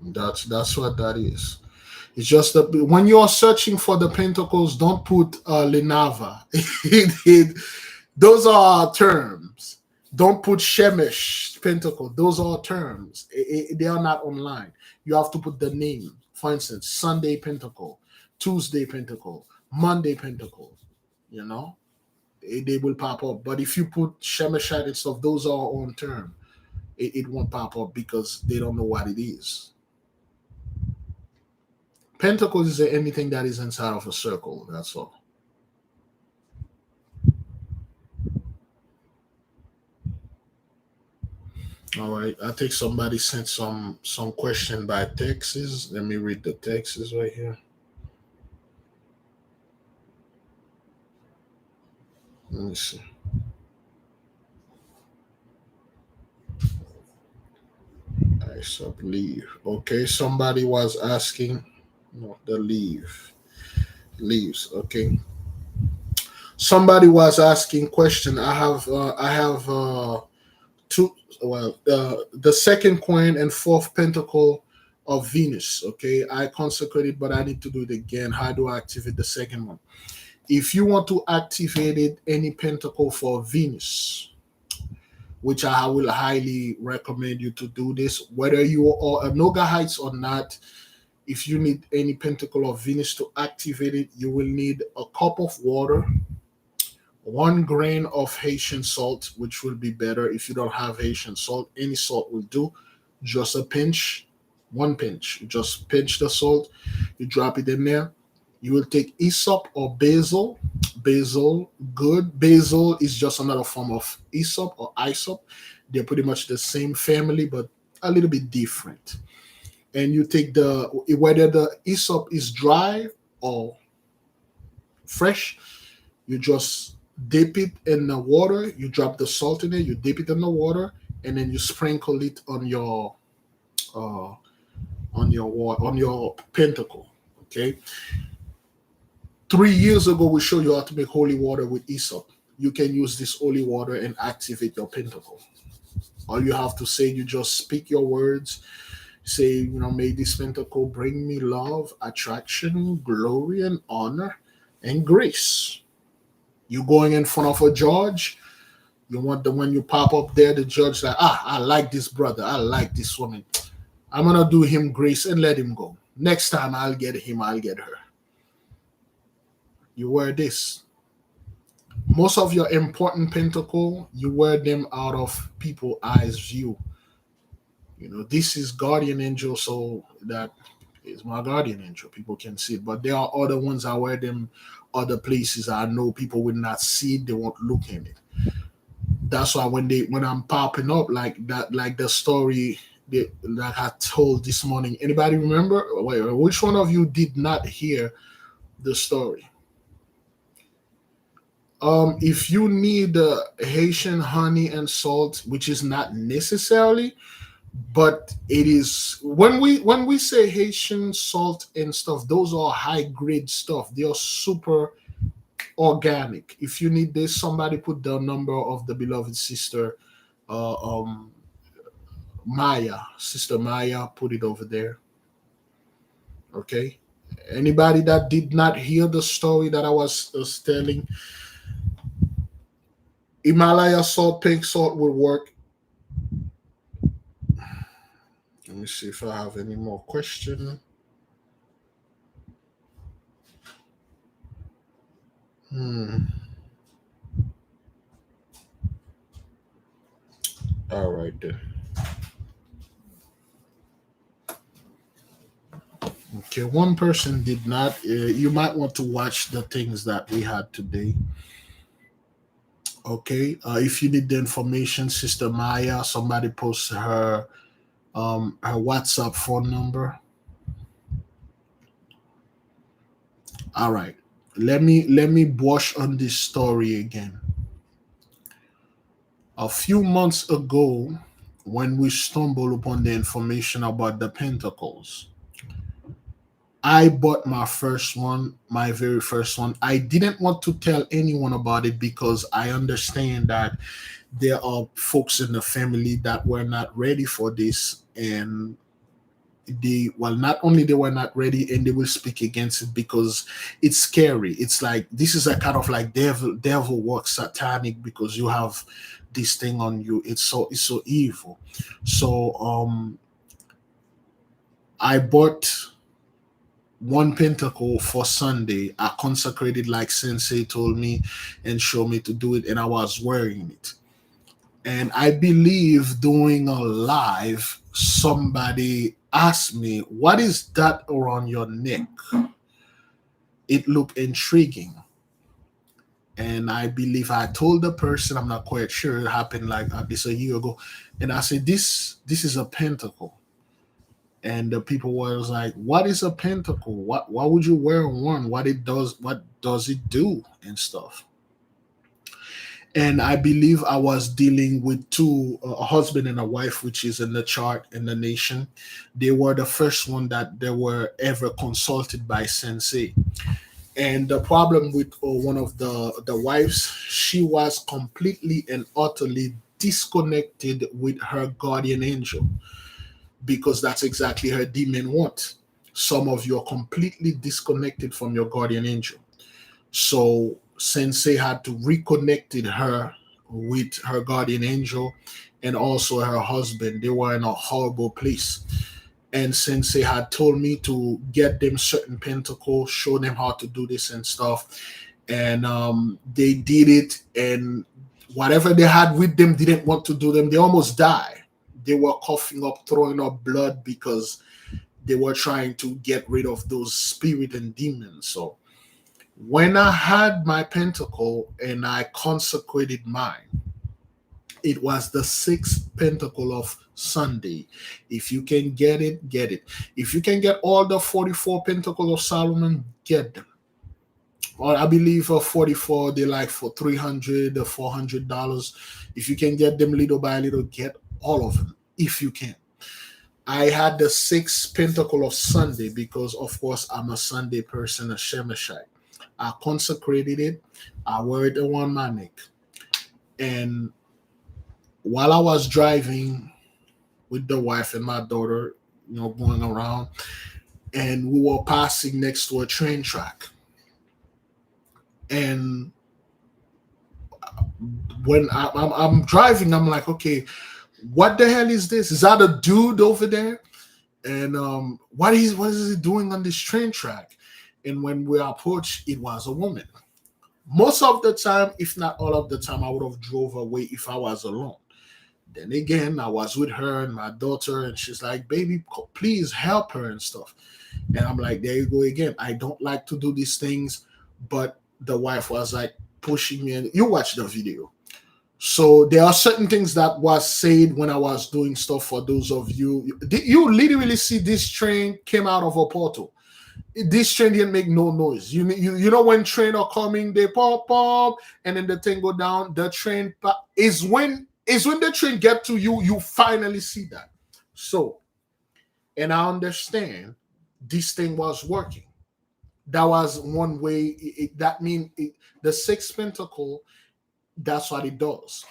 That's what that is. It's just that when you are searching for the pentacles, don't put Lenava. Those are terms. Don't put Shemesh pentacle. Those are terms. They are not online. You have to put the name. For instance, Sunday pentacle, Tuesday pentacle, Monday pentacle. You know, they will pop up. But if you put Shemeshat and stuff, those are on term. It won't pop up because they don't know what it is. Pentacles is anything that is inside of a circle. That's all. All right. I think somebody sent some question by texts. Let me read the texts right here. Let me see. I sub leave. Okay. Somebody was asking. No, the leaves. Okay. Somebody was asking question. I have two. Well, the second coin and fourth pentacle of Venus. Okay, I consecrated, but I need to do it again. How do I activate the second one? If you want to activate it, any pentacle for Venus, which I will highly recommend you to do this, whether you are a Nogahite or not. If you need any pentacle of Venus to activate it, you will need a cup of water, 1 grain of Haitian salt, which will be better. If you don't have Haitian salt, any salt will do. Just a pinch, 1 pinch. You just pinch the salt, you drop it in there. You will take Aesop or basil. Basil, good. Basil is just another form of Aesop or Isop. They're pretty much the same family, but a little bit different. And you take whether the Aesop is dry or fresh, you just dip it in the water, you drop the salt in it, you dip it in the water, and then you sprinkle it uh on your pentacle. Okay. 3 years ago we showed you how to make holy water with Aesop. You can use this holy water and activate your pentacle. All you have to say, you just speak your words, say, may this pentacle bring me love, attraction, glory, and honor and grace. You going in front of a judge, you want when you pop up there, the judge like, I like this brother, I like this woman. I'm gonna do him grace and let him go. Next time I'll get him, I'll get her. You wear this. Most of your important pentacle, you wear them out of people eyes view. This is guardian angel, so that is my guardian angel. People can see it, but there are other ones I wear them other places. I know people will not see it, they won't look in it. That's why when I'm popping up like that, like the story that I told this morning. Anybody remember? Wait, which one of you did not hear the story? If you need Haitian honey and salt, which is not necessarily, but it is when we say Haitian salt and stuff, those are high grade stuff. They are super organic. If you need this, somebody put the number of the beloved sister, uh, um, Maya, sister Maya, put it over there. Okay. Anybody that did not hear the story that I was telling, Himalaya salt, pink salt will work. Let me see if I have any more question. All right then. Okay, one person did not. You might want to watch the things that we had today. Okay, if you need the information, Sister Maya, somebody post her WhatsApp phone number. All right, let me brush on this story again. A few months ago, when we stumbled upon the information about the Pentacles, I bought my first one, my very first one. I didn't want to tell anyone about it because I understand that there are folks in the family that were not ready for this, and not only they were not ready, and they will speak against it because it's scary. It's like this is a kind of like devil work, satanic, because you have this thing on you. It's so evil. So I bought one pentacle for Sunday. I consecrated like Sensei told me and showed me to do it, and I was wearing it. And I believe doing a live, somebody asked me, "What is that around your neck?" It looked intriguing. And I believe I told the person, I'm not quite sure, it happened like at least a year ago. And I said, this is a pentacle. And the people was like, "What is a pentacle? Why would you wear one? What does it do and stuff?" And I believe I was dealing with two, a husband and a wife, which is in the chart in the nation. They were the first one that they were ever consulted by Sensei. And the problem with one of the wives, she was completely and utterly disconnected with her guardian angel, because that's exactly her demon want. Some of you are completely disconnected from your guardian angel. So Sensei had to reconnected her with her guardian angel and also her husband. They were in a horrible place. And Sensei had told me to get them certain pentacles, show them how to do this and stuff. And they did it. And whatever they had with them didn't want to do them. They almost died. They were coughing up, throwing up blood because they were trying to get rid of those spirit and demons. So when I had my pentacle and I consecrated mine, it was the sixth pentacle of Sunday. If you can get it, get it. If you can get all the 44 pentacles of Solomon, get them. Or I believe for 44, they like for $300 or $400. If you can get them little by little, get all of them if you can. I had the sixth pentacle of Sunday because, of course, I'm a Sunday person, a Shemeshite. I consecrated it. I wear it on my neck. And while I was driving with the wife and my daughter, going around, and we were passing next to a train track. And when I'm driving, I'm like, okay, what the hell is this? Is that a dude over there? And what is he doing on this train track? And when we approached, it was a woman. Most of the time, if not all of the time, I would have drove away if I was alone. Then again, I was with her and my daughter, and she's like, "Baby, please help her and stuff." And I'm like, there you go again. I don't like to do these things, but the wife was like pushing me, and you watch the video. So there are certain things that was said when I was doing stuff. For those of you, you literally see this train came out of a portal. This train didn't make no noise. You know when train are coming, they pop pop, and then the thing go down. The train is when the train get to you, you finally see that. So, and I understand this thing was working. That was one way. That means the sixth pentacle. That's what it does.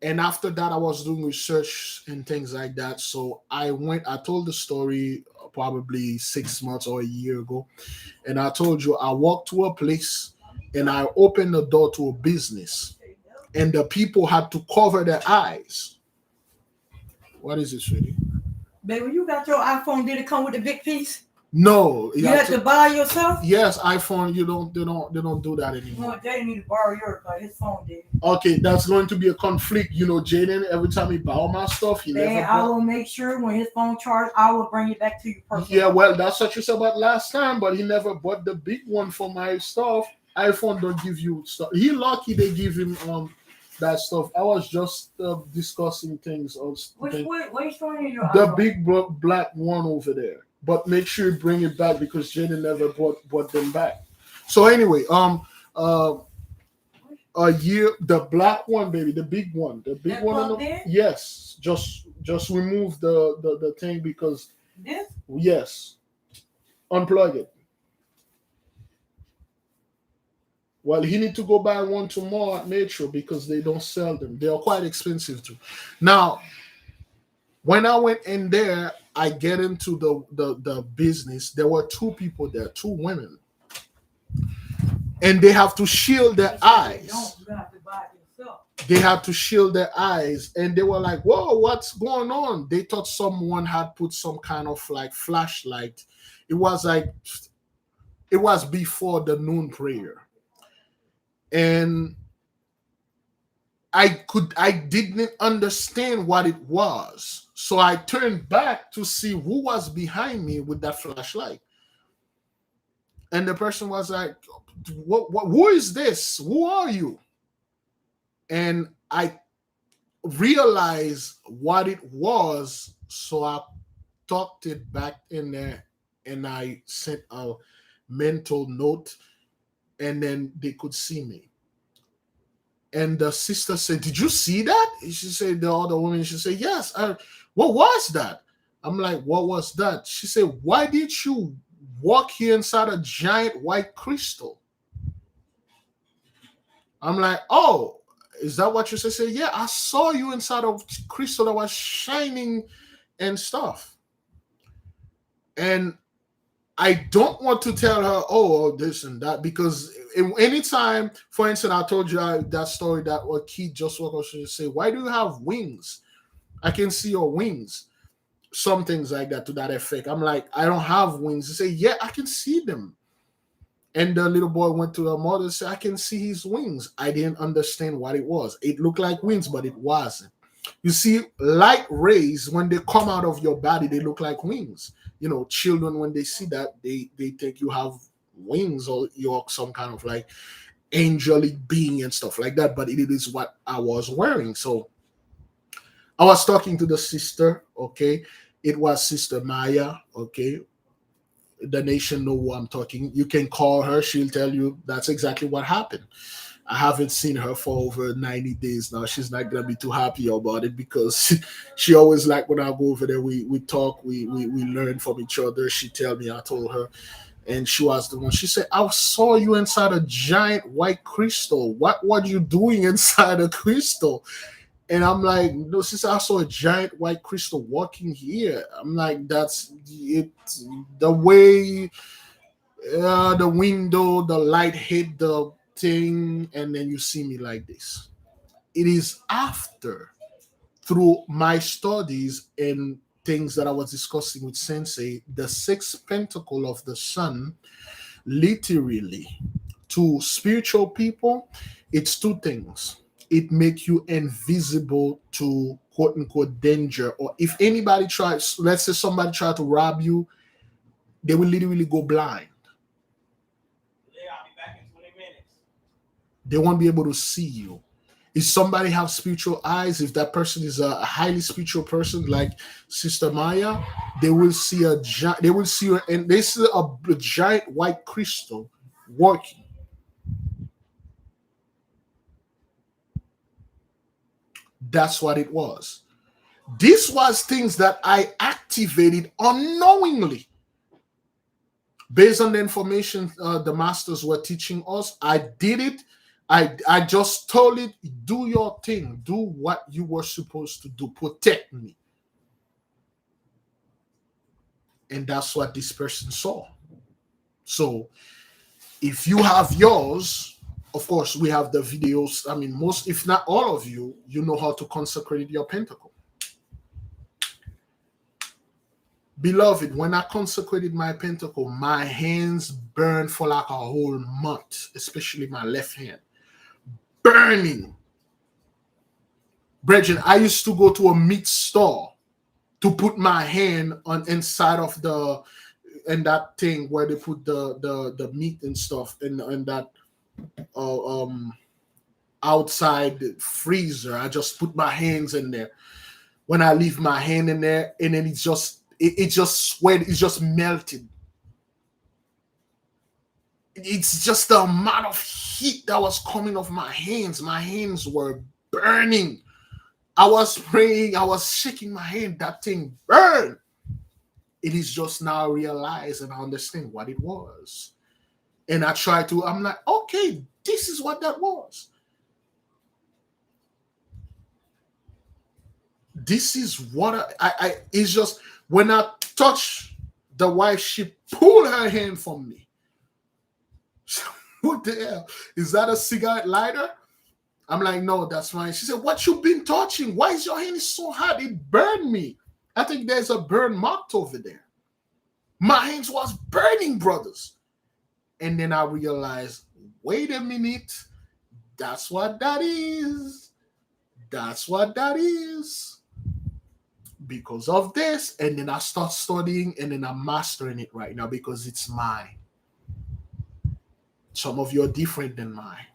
And after that, I was doing research and things like that. So I told the story probably 6 months or a year ago. And I told you, I walked to a place and I opened the door to a business. And the people had to cover their eyes. What is it, sweetie? Baby, when you got your iPhone, did it come with a big piece? No. You have to buy yourself? Yes, iPhone, they don't do that anymore. No, Jaden need to borrow yours, but his phone did. Okay, that's going to be a conflict. Jaden, every time he buy all my stuff, I will make sure when his phone charged, I will bring it back to you personally. Yeah, well, that's what you said about last time, but he never bought the big one for my stuff. iPhone don't give you stuff. He lucky they give him that stuff. I was just discussing things. Which one is your the iPhone? big black one over there. But make sure you bring it back because Jaden never bought them back. So anyway, a year, the black one, baby, the big one, yes, just remove the thing because this, yes, unplug it. Well, he need to go buy one tomorrow at Metro because they don't sell them. They are quite expensive too. Now, when I went in there, I get into the business, there were two people there, two women, and they have to shield their eyes. They had to shield their eyes, and they were like, "Whoa, what's going on?" They thought someone had put some kind of like flashlight. It was like it was before the noon prayer, and I didn't understand what it was. So I turned back to see who was behind me with that flashlight. And the person was like, what who is this? Who are you? And I realized what it was. So I tucked it back in there and I sent a mental note, and then they could see me. And the sister said, "Did you see that?" She said, the other woman, she said, "Yes." What was that? I'm like, "What was that?" She said, "Why did you walk here inside a giant white crystal?" I'm like, "Oh, is that what you said?" Say, "Yeah, I saw you inside a crystal that was shining and stuff." And I don't want to tell her, "Oh, this and that," because anytime, for instance, I told you that story that a kid just walked up and say, "Why do you have wings? I can see your wings." Some things like that to that effect. I'm like, "I don't have wings." They say, "Yeah, I can see them." And the little boy went to her mother and said, "I can see his wings." I didn't understand what it was. It looked like wings, but it wasn't. You see, light rays, when they come out of your body, they look like wings. Children, when they see that, they think you have wings or you're some kind of like angelic being and stuff like that. But it is what I was wearing. So I was talking to the sister, okay? It was Sister Maya, okay? The nation know who I'm talking. You can call her, she'll tell you that's exactly what happened. I haven't seen her for over 90 days now. She's not gonna be too happy about it because she always like when I go over there, we talk, we learn from each other. She tell me I told her, and she was the one. She said, "I saw you inside a giant white crystal. What were you doing inside a crystal?" And I'm like, "No, sister, I saw a giant white crystal walking here." I'm like, "That's it. The way the window, the light hit the thing, and then you see me like this." It is after, through my studies and things that I was discussing with Sensei, the sixth pentacle of the sun, literally, to spiritual people, it's two things. It makes you invisible to quote unquote danger. Or if anybody tries, let's say somebody try to rob you, they will literally go blind. I'll be back in 20 minutes. They won't be able to see you. If somebody have spiritual eyes, if that person is a highly spiritual person like Sister Maya, they will see they will see her, and they see a giant white crystal working. That's what it was. This was things that I activated unknowingly based on the information the masters were teaching us. I did it. I just told it, "Do your thing. Do what you were supposed to do. Protect me." And that's what this person saw. So if you have yours, of course, we have the videos. I mean, most, if not all of you, you know how to consecrate your pentacle. Beloved, when I consecrated my pentacle, my hands burned for like a whole month, especially my left hand. Burning. Brethren, I used to go to a meat store to put my hand on inside of that thing where they put the meat and stuff in that outside freezer. I just put my hands in there. When I leave my hand in there, and then it just sweat, it's just melted. It's just the amount of heat that was coming off my hands. My hands were burning. I was praying, I was shaking my hand. That thing burned. It is just now realized and I understand what it was. And I'm like, okay, this is what that was. This is what I it's just when I touch the wife, she pulled her hand from me. What the hell? Is that a cigarette lighter? I'm like, no, that's fine. She said, what you been touching? Why is your hand so hot? It burned me. I think there's a burn mark over there. My hands was burning, brothers. And then I realized, wait a minute. That's what that is. That's what that is. Because of this. And then I start studying and then I'm mastering it right now because it's mine. Some of you are different than mine.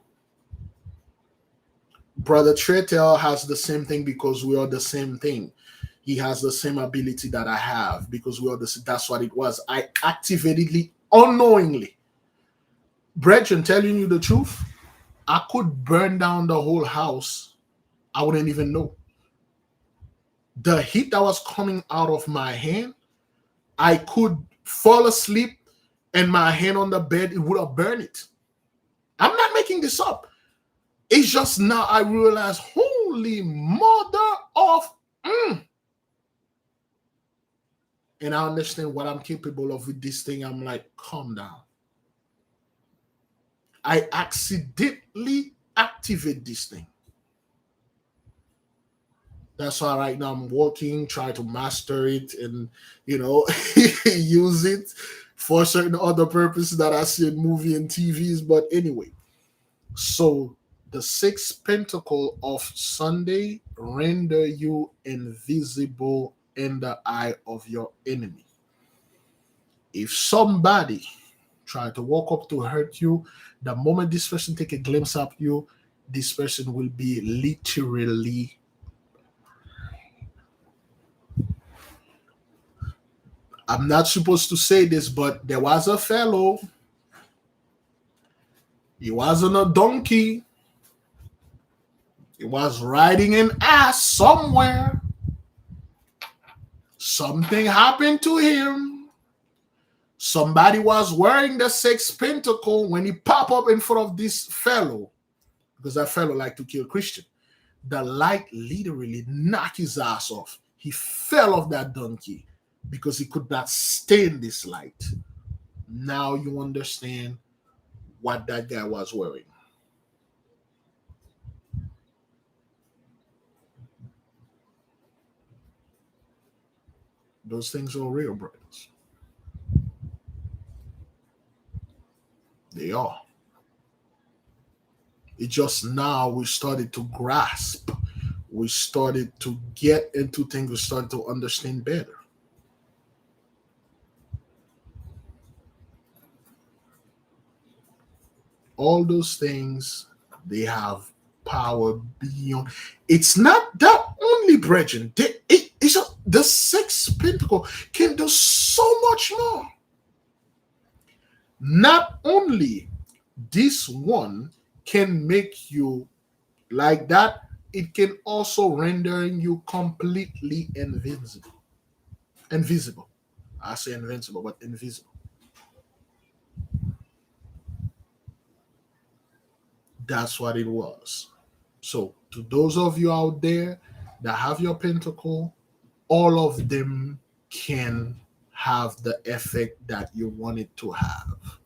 Brother Tretel has the same thing because we are the same thing. He has the same ability that I have because we are the. That's what it was. I activated it unknowingly. Brethren, telling you the truth, I could burn down the whole house. I wouldn't even know. The heat that was coming out of my hand, I could fall asleep and my hand on the bed, it would have burned it. I'm not making this up. It's just now I realize, holy mother of... And I understand what I'm capable of with this thing. I'm like, calm down. I accidentally activate this thing. That's why right now I'm working, try to master it and, use it for certain other purposes that I see in movie and TVs. But anyway, so the sixth pentacle of Sunday render you invisible in the eye of your enemy. If somebody try to walk up to hurt you, the moment this person take a glimpse of you, this person will be literally... I'm not supposed to say this, but there was a fellow. He was on a donkey. He was riding an ass somewhere. Something happened to him. Somebody was wearing the sixth pentacle when he popped up in front of this fellow, because that fellow liked to kill Christian. The light literally knocked his ass off. He fell off that donkey because he could not stand this light. Now you understand what that guy was wearing. Those things are real, brothers. They are. It just now we started to grasp. We started to get into things. We started to understand better. All those things, they have power beyond. It's not that only, brethren. It's just the sixth pentacle can do so much more. Not only this one can make you like that, it can also render you completely invisible. Invisible. I say invincible, but invisible. That's what it was. So to those of you out there that have your pentacle, all of them can have the effect that you want it to have.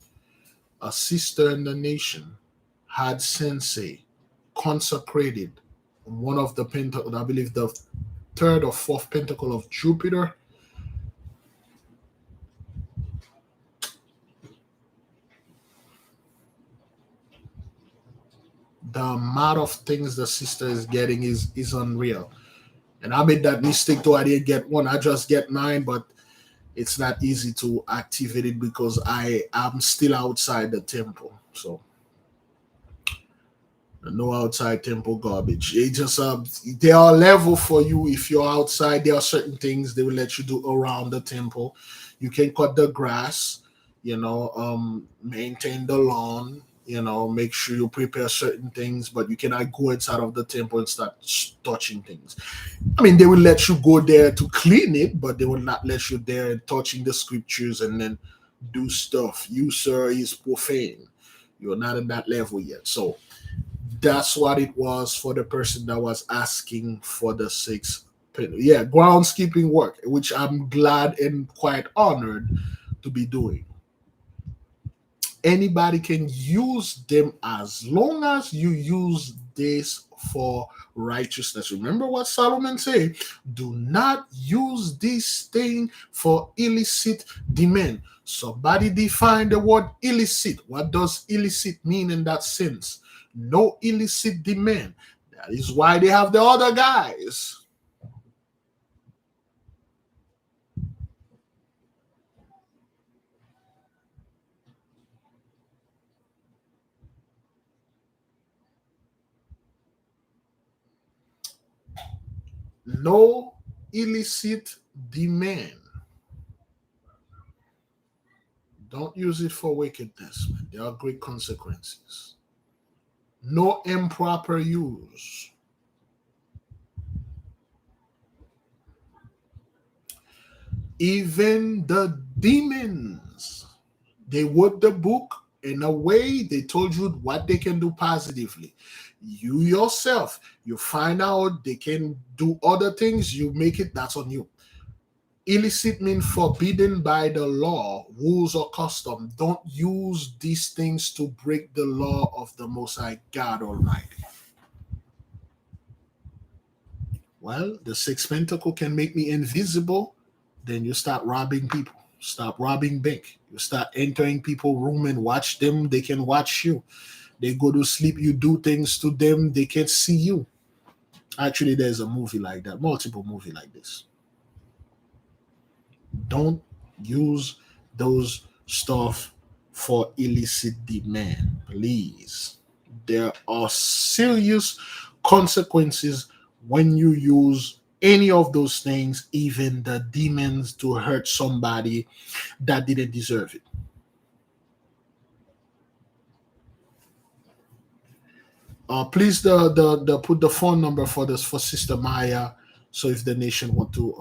A sister in the nation had sensei consecrated one of the pentacle, I believe the third or fourth pentacle of Jupiter. The amount of things the sister is getting is unreal. And I made that mistake too. I didn't get one. I just get mine, but it's not easy to activate it because I am still outside the temple. So no outside temple garbage. It just there are level for you if you're outside. There are certain things they will let you do around the temple. You can cut the grass, maintain the lawn, make sure you prepare certain things, but you cannot go inside of the temple and start touching things. I mean, they will let you go there to clean it, but they will not let you there and touching the scriptures and then do stuff. You, sir, is profane. You're not at that level yet. So that's what it was for the person that was asking for the sixth Yeah, groundskeeping work, which I'm glad and quite honored to be doing. Anybody can use them as long as you use this for righteousness. Remember what Solomon said: do not use this thing for illicit demand. Somebody define the word illicit. What does illicit mean in that sense? No illicit demand. That is why they have the other guys. No illicit demand. Don't use it for wickedness, man. There are great consequences. No improper use. Even the demons, they wrote the book in a way they told you what they can do positively. You yourself, you find out they can do other things, you make it, that's on you. Illicit means forbidden by the law, rules, or custom. Don't use these things to break the law of the Most High God Almighty. Well, the sixth pentacle can make me invisible. Then you start robbing people. Stop robbing bank. You start entering people's room and watch them. They can watch you. They go to sleep. You do things to them. They can't see you. Actually, there's a movie like that. Multiple movie like this. Don't use those stuff for illicit demand, please. There are serious consequences when you use any of those things, even the demons, to hurt somebody that didn't deserve it. Please the put the phone number for this for Sister Maya. So if the nation want to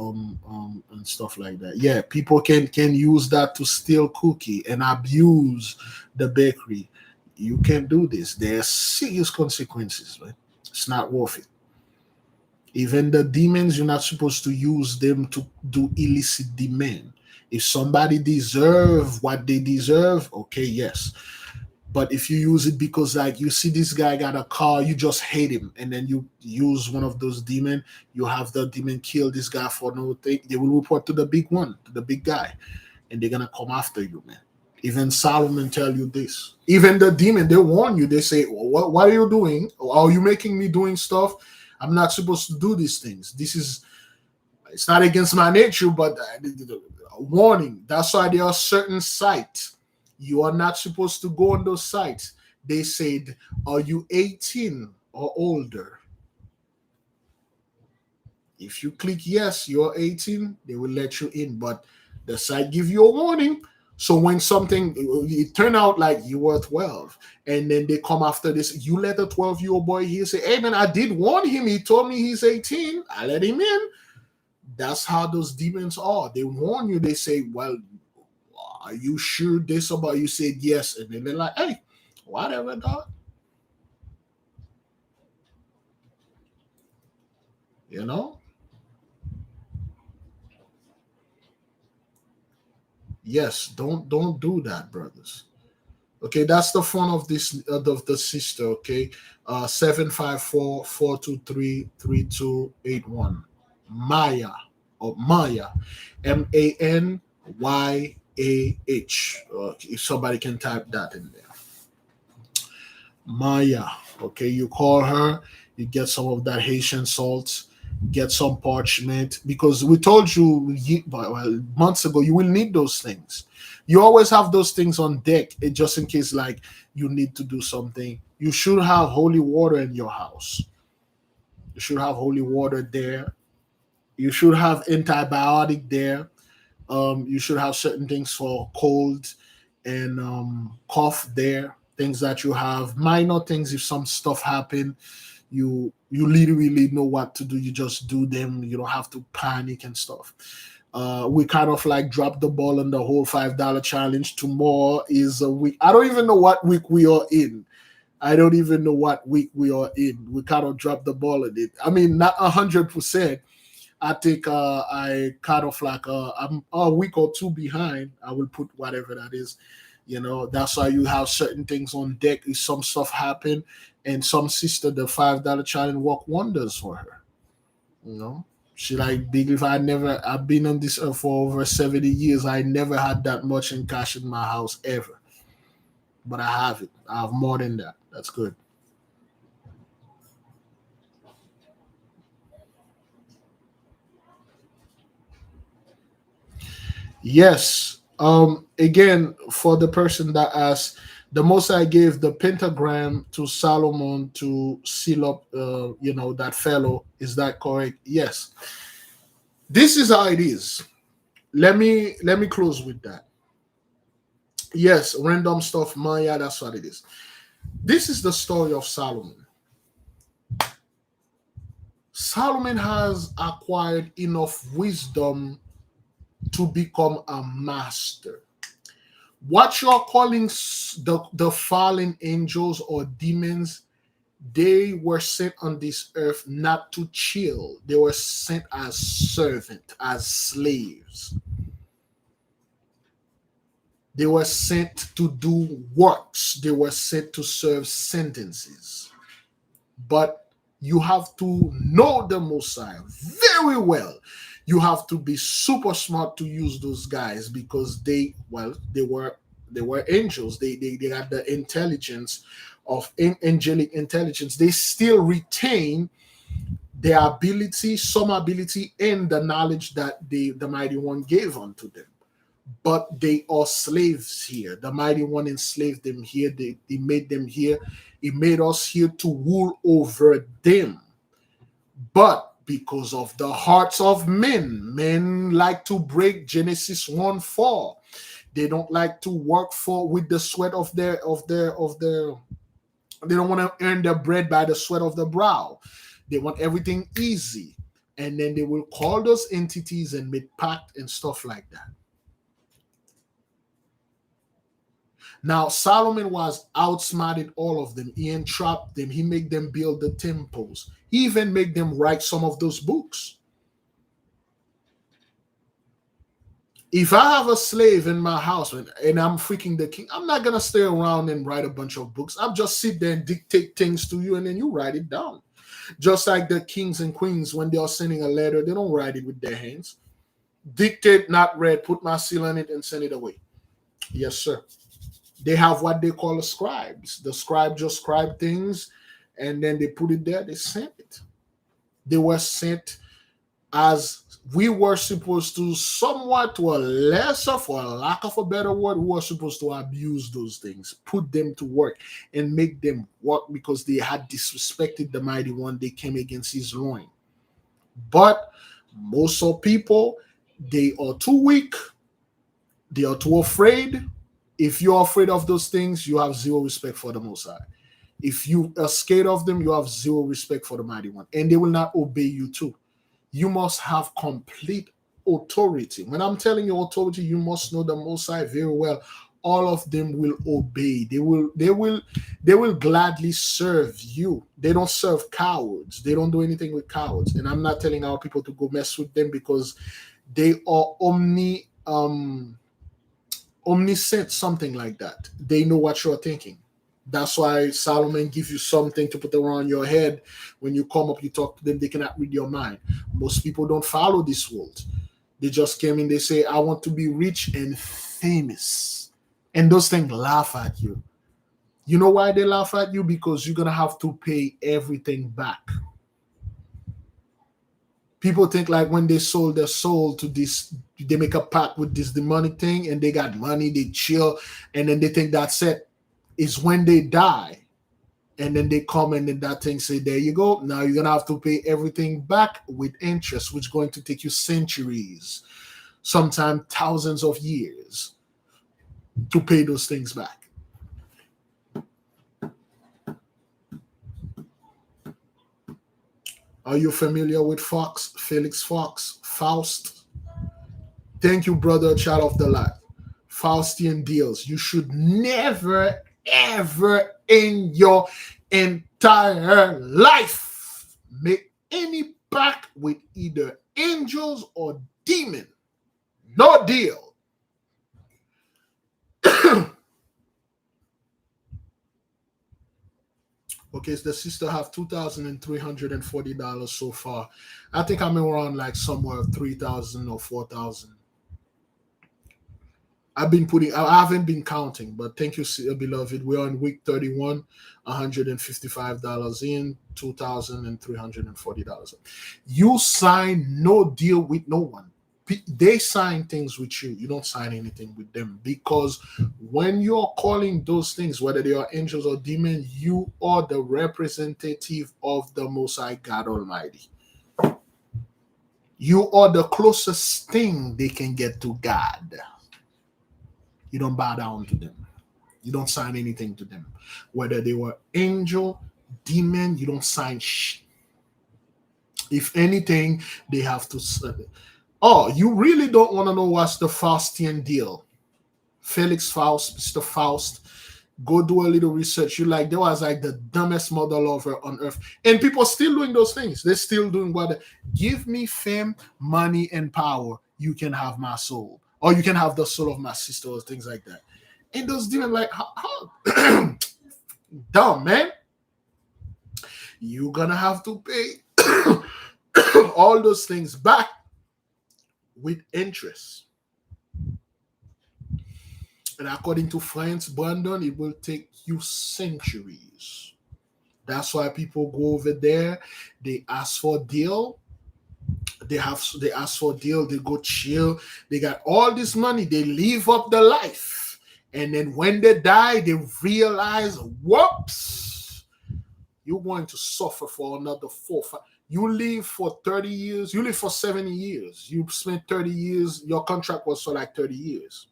and stuff like that, yeah, people can use that to steal cookie and abuse the bakery. You can't do this. There are serious consequences, man. It's not worth it. Even the demons, you're not supposed to use them to do illicit demand. If somebody deserve what they deserve, okay, yes. But if you use it because, like, you see this guy got a car, you just hate him, and then you use one of those demon, you have the demon kill this guy for no thing, they will report to the big one, to the big guy, and they're gonna come after you, man. Even Solomon tell you this. Even the demon, they warn you. They say, well, what are you doing? Are you making me doing stuff? I'm not supposed to do these things. This is, it's not against my nature, but warning. That's why there are certain sites you are not supposed to go on those sites. They said, are you 18 or older? If you click yes, you're 18, they will let you in. But the site give you a warning. So when something, it turn out like you were 12, and then they come after this, you let a 12-year-old boy here say, hey man, I did warn him. He told me he's 18. I let him in. That's how those demons are. They warn you. They say, well, are you sure this about you? Said yes, and then they're like, hey, whatever, dog. You know? Yes, don't do that, brothers. Okay, that's the phone of this of the sister. Okay, 754-423-3281. Maya or Maya, Manyah. If somebody can type that in there. Maya. Okay, you call her, you get some of that Haitian salt, get some parchment, because we told you well, months ago you will need those things. You always have those things on deck, just in case like you need to do something. You should have holy water in your house. You should have holy water there. You should have antibiotic there. You should have certain things for cold and cough there. Things that you have, minor things. If some stuff happen, you literally know what to do. You just do them. You don't have to panic and stuff. We kind of like dropped the ball on the whole $5 challenge. Tomorrow is a week. I don't even know what week we are in. I don't even know what week we are in. We kind of dropped the ball on it. I mean, not 100%. I think I kind of like I'm a week or two behind. I will put whatever that is. That's why you have certain things on deck. If some stuff happen, and some sister, the $5 challenge work wonders for her. She like big. If I've been on this earth for over 70 years. I never had that much in cash in my house ever. But I have it. I have more than that. That's good. Yes. Again, for the person that asked, the Most I gave the pentagram to Solomon to seal up, that fellow. Is that correct? Yes. This is how it is. Let me close with that. Yes, random stuff, Maya. That's what it is. This is the story of Solomon. Solomon has acquired enough wisdom to become a master. What you're calling the fallen angels or demons, they were sent on this earth not to chill. They were sent as servants, as slaves. They were sent to do works. They were sent to serve sentences. But you have to know the Messiah very well. You have to be super smart to use those guys because they were angels. They had the intelligence of angelic intelligence. They still retain their ability, some ability, and the knowledge that the Mighty One gave unto them. But they are slaves here. The Mighty One enslaved them here. He made them here. He made us here to rule over them. But because of the hearts of men like to break Genesis 1:4. They don't like to work with the sweat of their they don't want to earn their bread by the sweat of the brow. They want everything easy. And then they will call those entities and make pact and stuff like that. Now, Solomon was outsmarted all of them. He entrapped them. He made them build the temples. He even made them write some of those books. If I have a slave in my house and I'm freaking the king, I'm not going to stay around and write a bunch of books. I'll just sit there and dictate things to you and then you write it down. Just like the kings and queens, when they are sending a letter, they don't write it with their hands. Dictate, not read, put my seal on it and send it away. Yes, sir. They have what they call scribes. The scribe just scribe things and then they put it there, they sent it. They were sent as we were supposed to, somewhat to a lesser, for a lack of a better word, we were supposed to abuse those things, put them to work and make them work because they had disrespected the Mighty One. They came against his loin. But most of people, they are too weak. They are too afraid. If you're afraid of those things, you have zero respect for the Most High. If you are scared of them, you have zero respect for the Mighty One. And they will not obey you too. You must have complete authority. When I'm telling you authority, you must know the Most High very well. All of them will obey. They will gladly serve you. They don't serve cowards. They don't do anything with cowards. And I'm not telling our people to go mess with them because they are omniscient, something like that. They know what you're thinking. That's why Solomon gives you something to put around your head. When you come up, you talk to them, they cannot read your mind. Most people don't follow this world. They just came in, they say, I want to be rich and famous. And those things laugh at you. You know why they laugh at you? Because you're going to have to pay everything back. People think like when they sold their soul to this, they make a pact with this demonic thing and they got money, they chill, and then they think that's it. It's when they die and then they come and then that thing say, there you go. Now you're going to have to pay everything back with interest, which is going to take you centuries, sometimes thousands of years to pay those things back. Are you familiar with Fox, Felix Fox, Faust? Thank you, brother, child of the light. Faustian deals. You should never, ever in your entire life make any pact with either angels or demon. No deal. Okay, so the sister have $2,340 so far. I think I'm around like somewhere 3,000 or 4,000. I haven't been counting, but thank you, beloved. We're on week 31, $155 in, $2,340. You sign no deal with no one. They sign things with you. You don't sign anything with them, because when you're calling those things, whether they are angels or demons, you are the representative of the Most High God Almighty. You are the closest thing they can get to God. You don't bow down to them. You don't sign anything to them. Whether they were angel, demon, you don't sign shit. If anything, they have to. Oh, you really don't want to know what's the Faustian deal? Felix Faust, Mr. Faust. Go do a little research. You like, there was like the dumbest mother lover on earth. And people still doing those things. They're still doing what? Give me fame, money, and power. You can have my soul. Or you can have the soul of my sister, or things like that. And those demons like, how dumb, man. You're gonna have to pay all those things back with interest. And according to France, Brandon, it will take you centuries. That's why people go over there. They ask for a deal. They ask for a deal. They go chill. They got all this money. They live up the life. And then when they die, they realize, whoops, you're going to suffer for another 4, 5. You live for 30 years. You live for 70 years. You spent 30 years. Your contract was for like 30 years.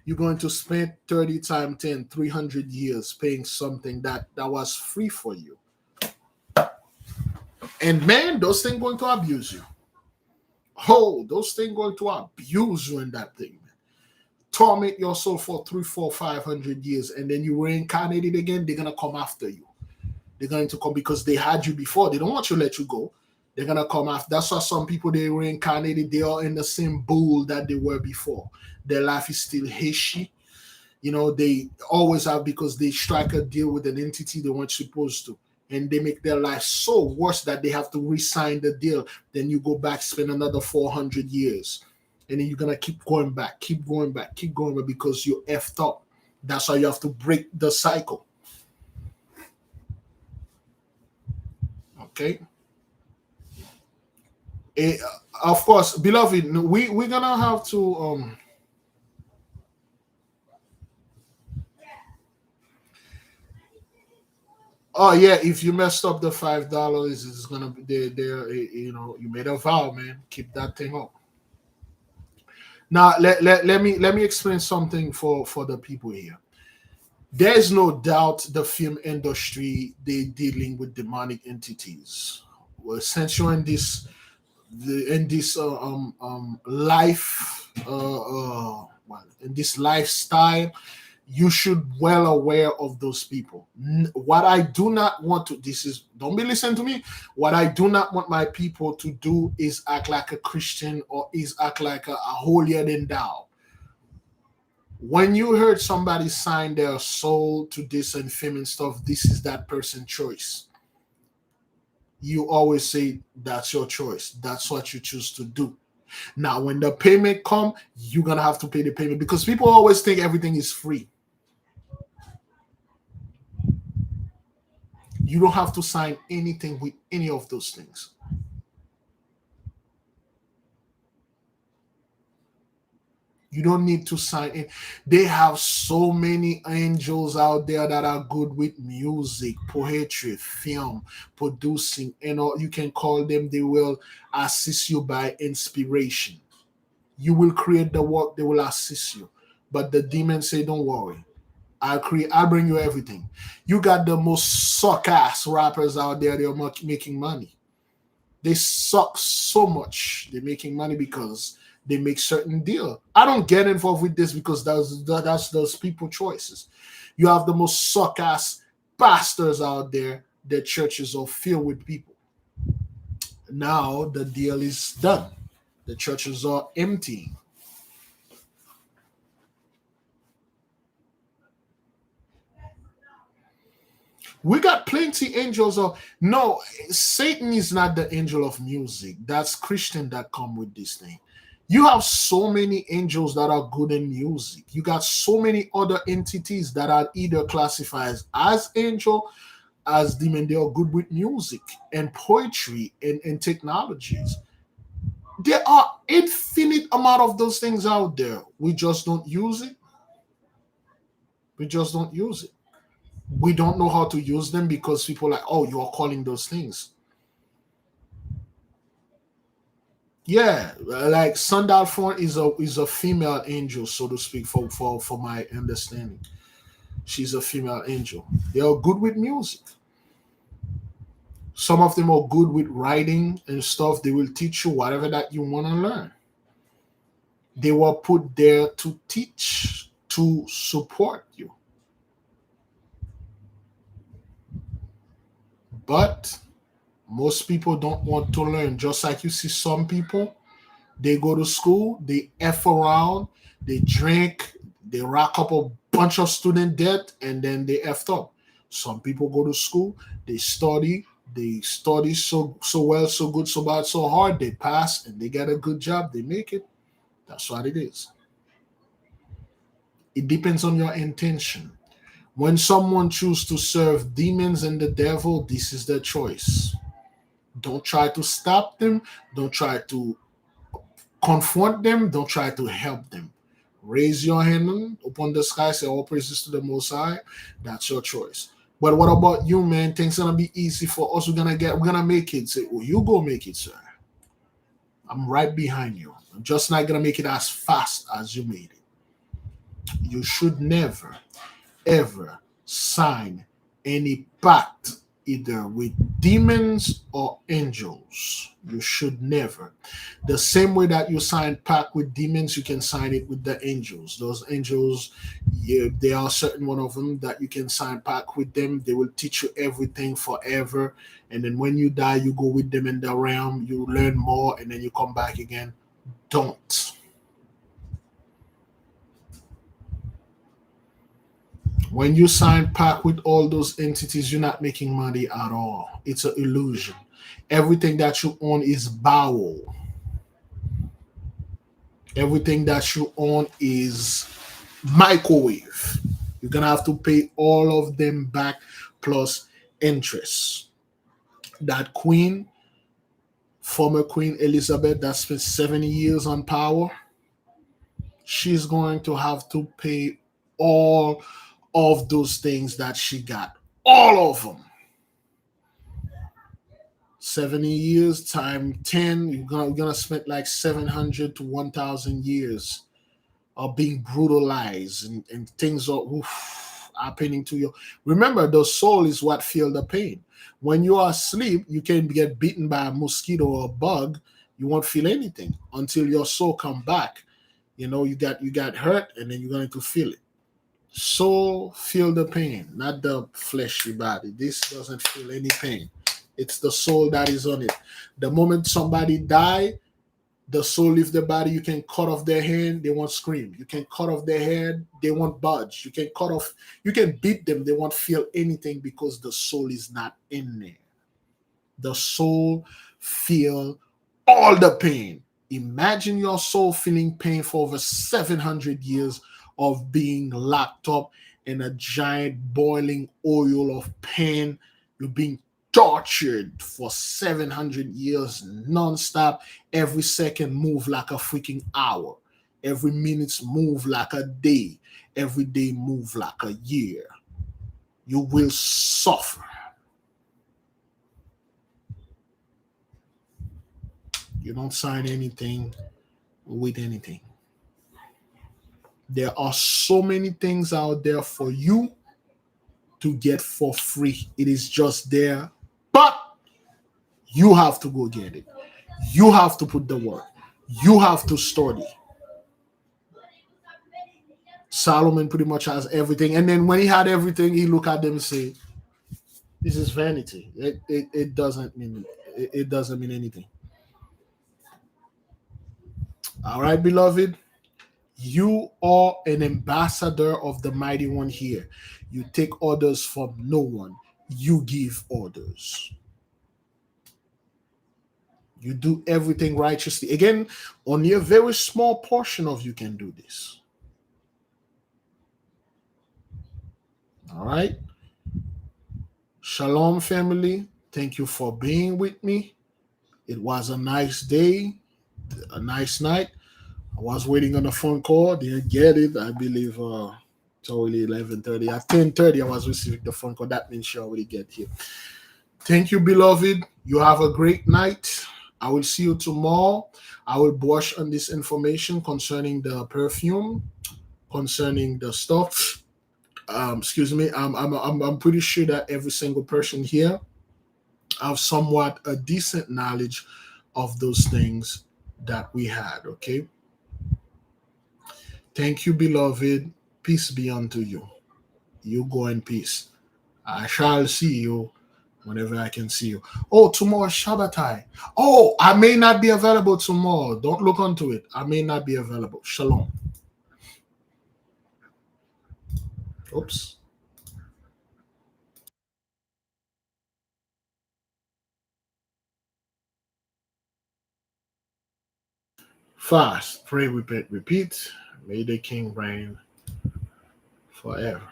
You're going to spend 30 times 10, 300 years paying something that was free for you. And man, those things going to abuse you. Oh, those things going to abuse you in that thing, man. Torment your soul for 3, 4, 500 years, and then you reincarnated again. They're gonna come after you. They're going to come because they had you before. They don't want you to let you go. They're gonna come after. That's why some people, they reincarnated. They are in the same bull that they were before. Their life is still hishy. You know, they always have, because they strike a deal with an entity they weren't supposed to. And they make their life so worse that they have to re-sign the deal. Then you go back, spend another 400 years. And then you're going to keep going back, because you effed up. That's why you have to break the cycle. Okay? Of course, beloved, we're going to have to... Oh yeah, if you messed up the $5, it's gonna be there. You know, you made a vow, man. Keep that thing up. Now let me explain something for the people here. There's no doubt the film industry, they dealing with demonic entities. Well, since you're in this life in this lifestyle, you should well aware of those people. What I do not want to, don't be listening to me. What I do not want my people to do is act like a Christian, or is act like a holier than thou. When you heard somebody sign their soul to this and fame and stuff, this is that person's choice. You always say that's your choice. That's what you choose to do. Now, when the payment come, you're gonna have to pay the payment, because people always think everything is free. You don't have to sign anything with any of those things. You don't need to sign in. They have so many angels out there that are good with music, poetry, film, producing, and all. You can call them. They will assist you by inspiration. You will create the work. They will assist you. But the demons say, don't worry. I'll bring you everything. You got the most suck-ass rappers out there. They're making money. They suck so much. They're making money because they make certain deal. I don't get involved with this because that's those people choices. You have the most suck-ass pastors out there. Their churches are filled with people. Now the deal is done. The churches are empty. We got plenty angels of no, Satan is not the angel of music. That's Christian that come with this thing. You have so many angels that are good in music. You got so many other entities that are either classified as angel, as demon. They are good with music and poetry and technologies. There are infinite amount of those things out there. We just don't use it. We just don't use it. We don't know how to use them because people are like, oh, you are calling those things. Yeah, like Sandalphon is a female angel, so to speak, for my understanding. She's a female angel. They are good with music. Some of them are good with writing and stuff. They will teach you whatever that you want to learn. They were put there to teach, to support you. But most people don't want to learn. Just like you see some people, they go to school, they F around, they drink, they rack up a bunch of student debt, and then they F'd up. Some people go to school, they study so well, so good, so bad, so hard, they pass and they get a good job, they make it. That's what it is. It depends on your intention. When someone chooses to serve demons and the devil, this is their choice. Don't try to stop them. Don't try to confront them. Don't try to help them. Raise your hand upon the sky. Say all praises to the Most High. That's your choice. But what about you, man? Things gonna be easy for us. We're gonna make it. Say, oh, you go make it, sir. I'm right behind you. I'm just not gonna make it as fast as you made it. You should never ever sign any pact either with demons or angels. You should never. The same way that you sign pact with demons, you can sign it with the angels. Those angels, yeah, there are certain one of them that you can sign pact with them. They will teach you everything forever. And then when you die, you go with them in the realm, you learn more, and then you come back again. Don't. When you sign pact with all those entities, you're not making money at all. It's an illusion. Everything that you own is bowel. Everything that you own is microwave. You're gonna have to pay all of them back plus interest. That queen, former Queen Elizabeth, that spent 70 years on power, she's going to have to pay all of those things that she got. All of them. 70 years time 10, you're gonna spend like 700 to 1,000 years of being brutalized and things are happening to you. Remember, the soul is what feel the pain. When you are asleep, you can get bitten by a mosquito or a bug. You won't feel anything until your soul come back. You got hurt, and then you're going to feel it. Soul feel the pain, not the fleshly body. This doesn't feel any pain. It's the soul that is on it. The moment somebody die, the soul leave the body. You can cut off their hand, they won't scream. You can cut off their head, they won't budge. You can beat them, they won't feel anything because the soul is not in there. The soul feel all the pain. Imagine your soul feeling pain for over 700 years of being locked up in a giant boiling oil of pain. You're being tortured for 700 years non-stop. Every second move like a freaking hour. Every minute move like a day. Every day move like a year. You will suffer. You don't sign anything with anything. There are so many things out there for you to get for free. It is just there, but you have to go get it. You have to put the work. You have to study. Solomon pretty much has everything. And then when he had everything, he looked at them and say, this is vanity. It doesn't mean it doesn't mean anything. All right, beloved. You are an ambassador of the mighty one here. You take orders from no one. You give orders. You do everything righteously. Again, only a very small portion of you can do this. All right. Shalom, family. Thank you for being with me. It was a nice day, a nice night. I was waiting on a phone call. Didn't get it. I believe it's already 11:30. At 10:30, I was receiving the phone call. That means she already get here. Thank you, beloved. You have a great night. I will see you tomorrow. I will brush on this information concerning the perfume, concerning the stuff. Excuse me. I'm pretty sure that every single person here have somewhat a decent knowledge of those things that we had. Okay. Thank you, beloved. Peace be unto you. You go in peace. I shall see you whenever I can see you. Oh, tomorrow Shabbatai. Oh, I may not be available tomorrow. Don't look onto it. I may not be available. Shalom. Oops. Fast. Pray, repeat, repeat. May the King reign forever.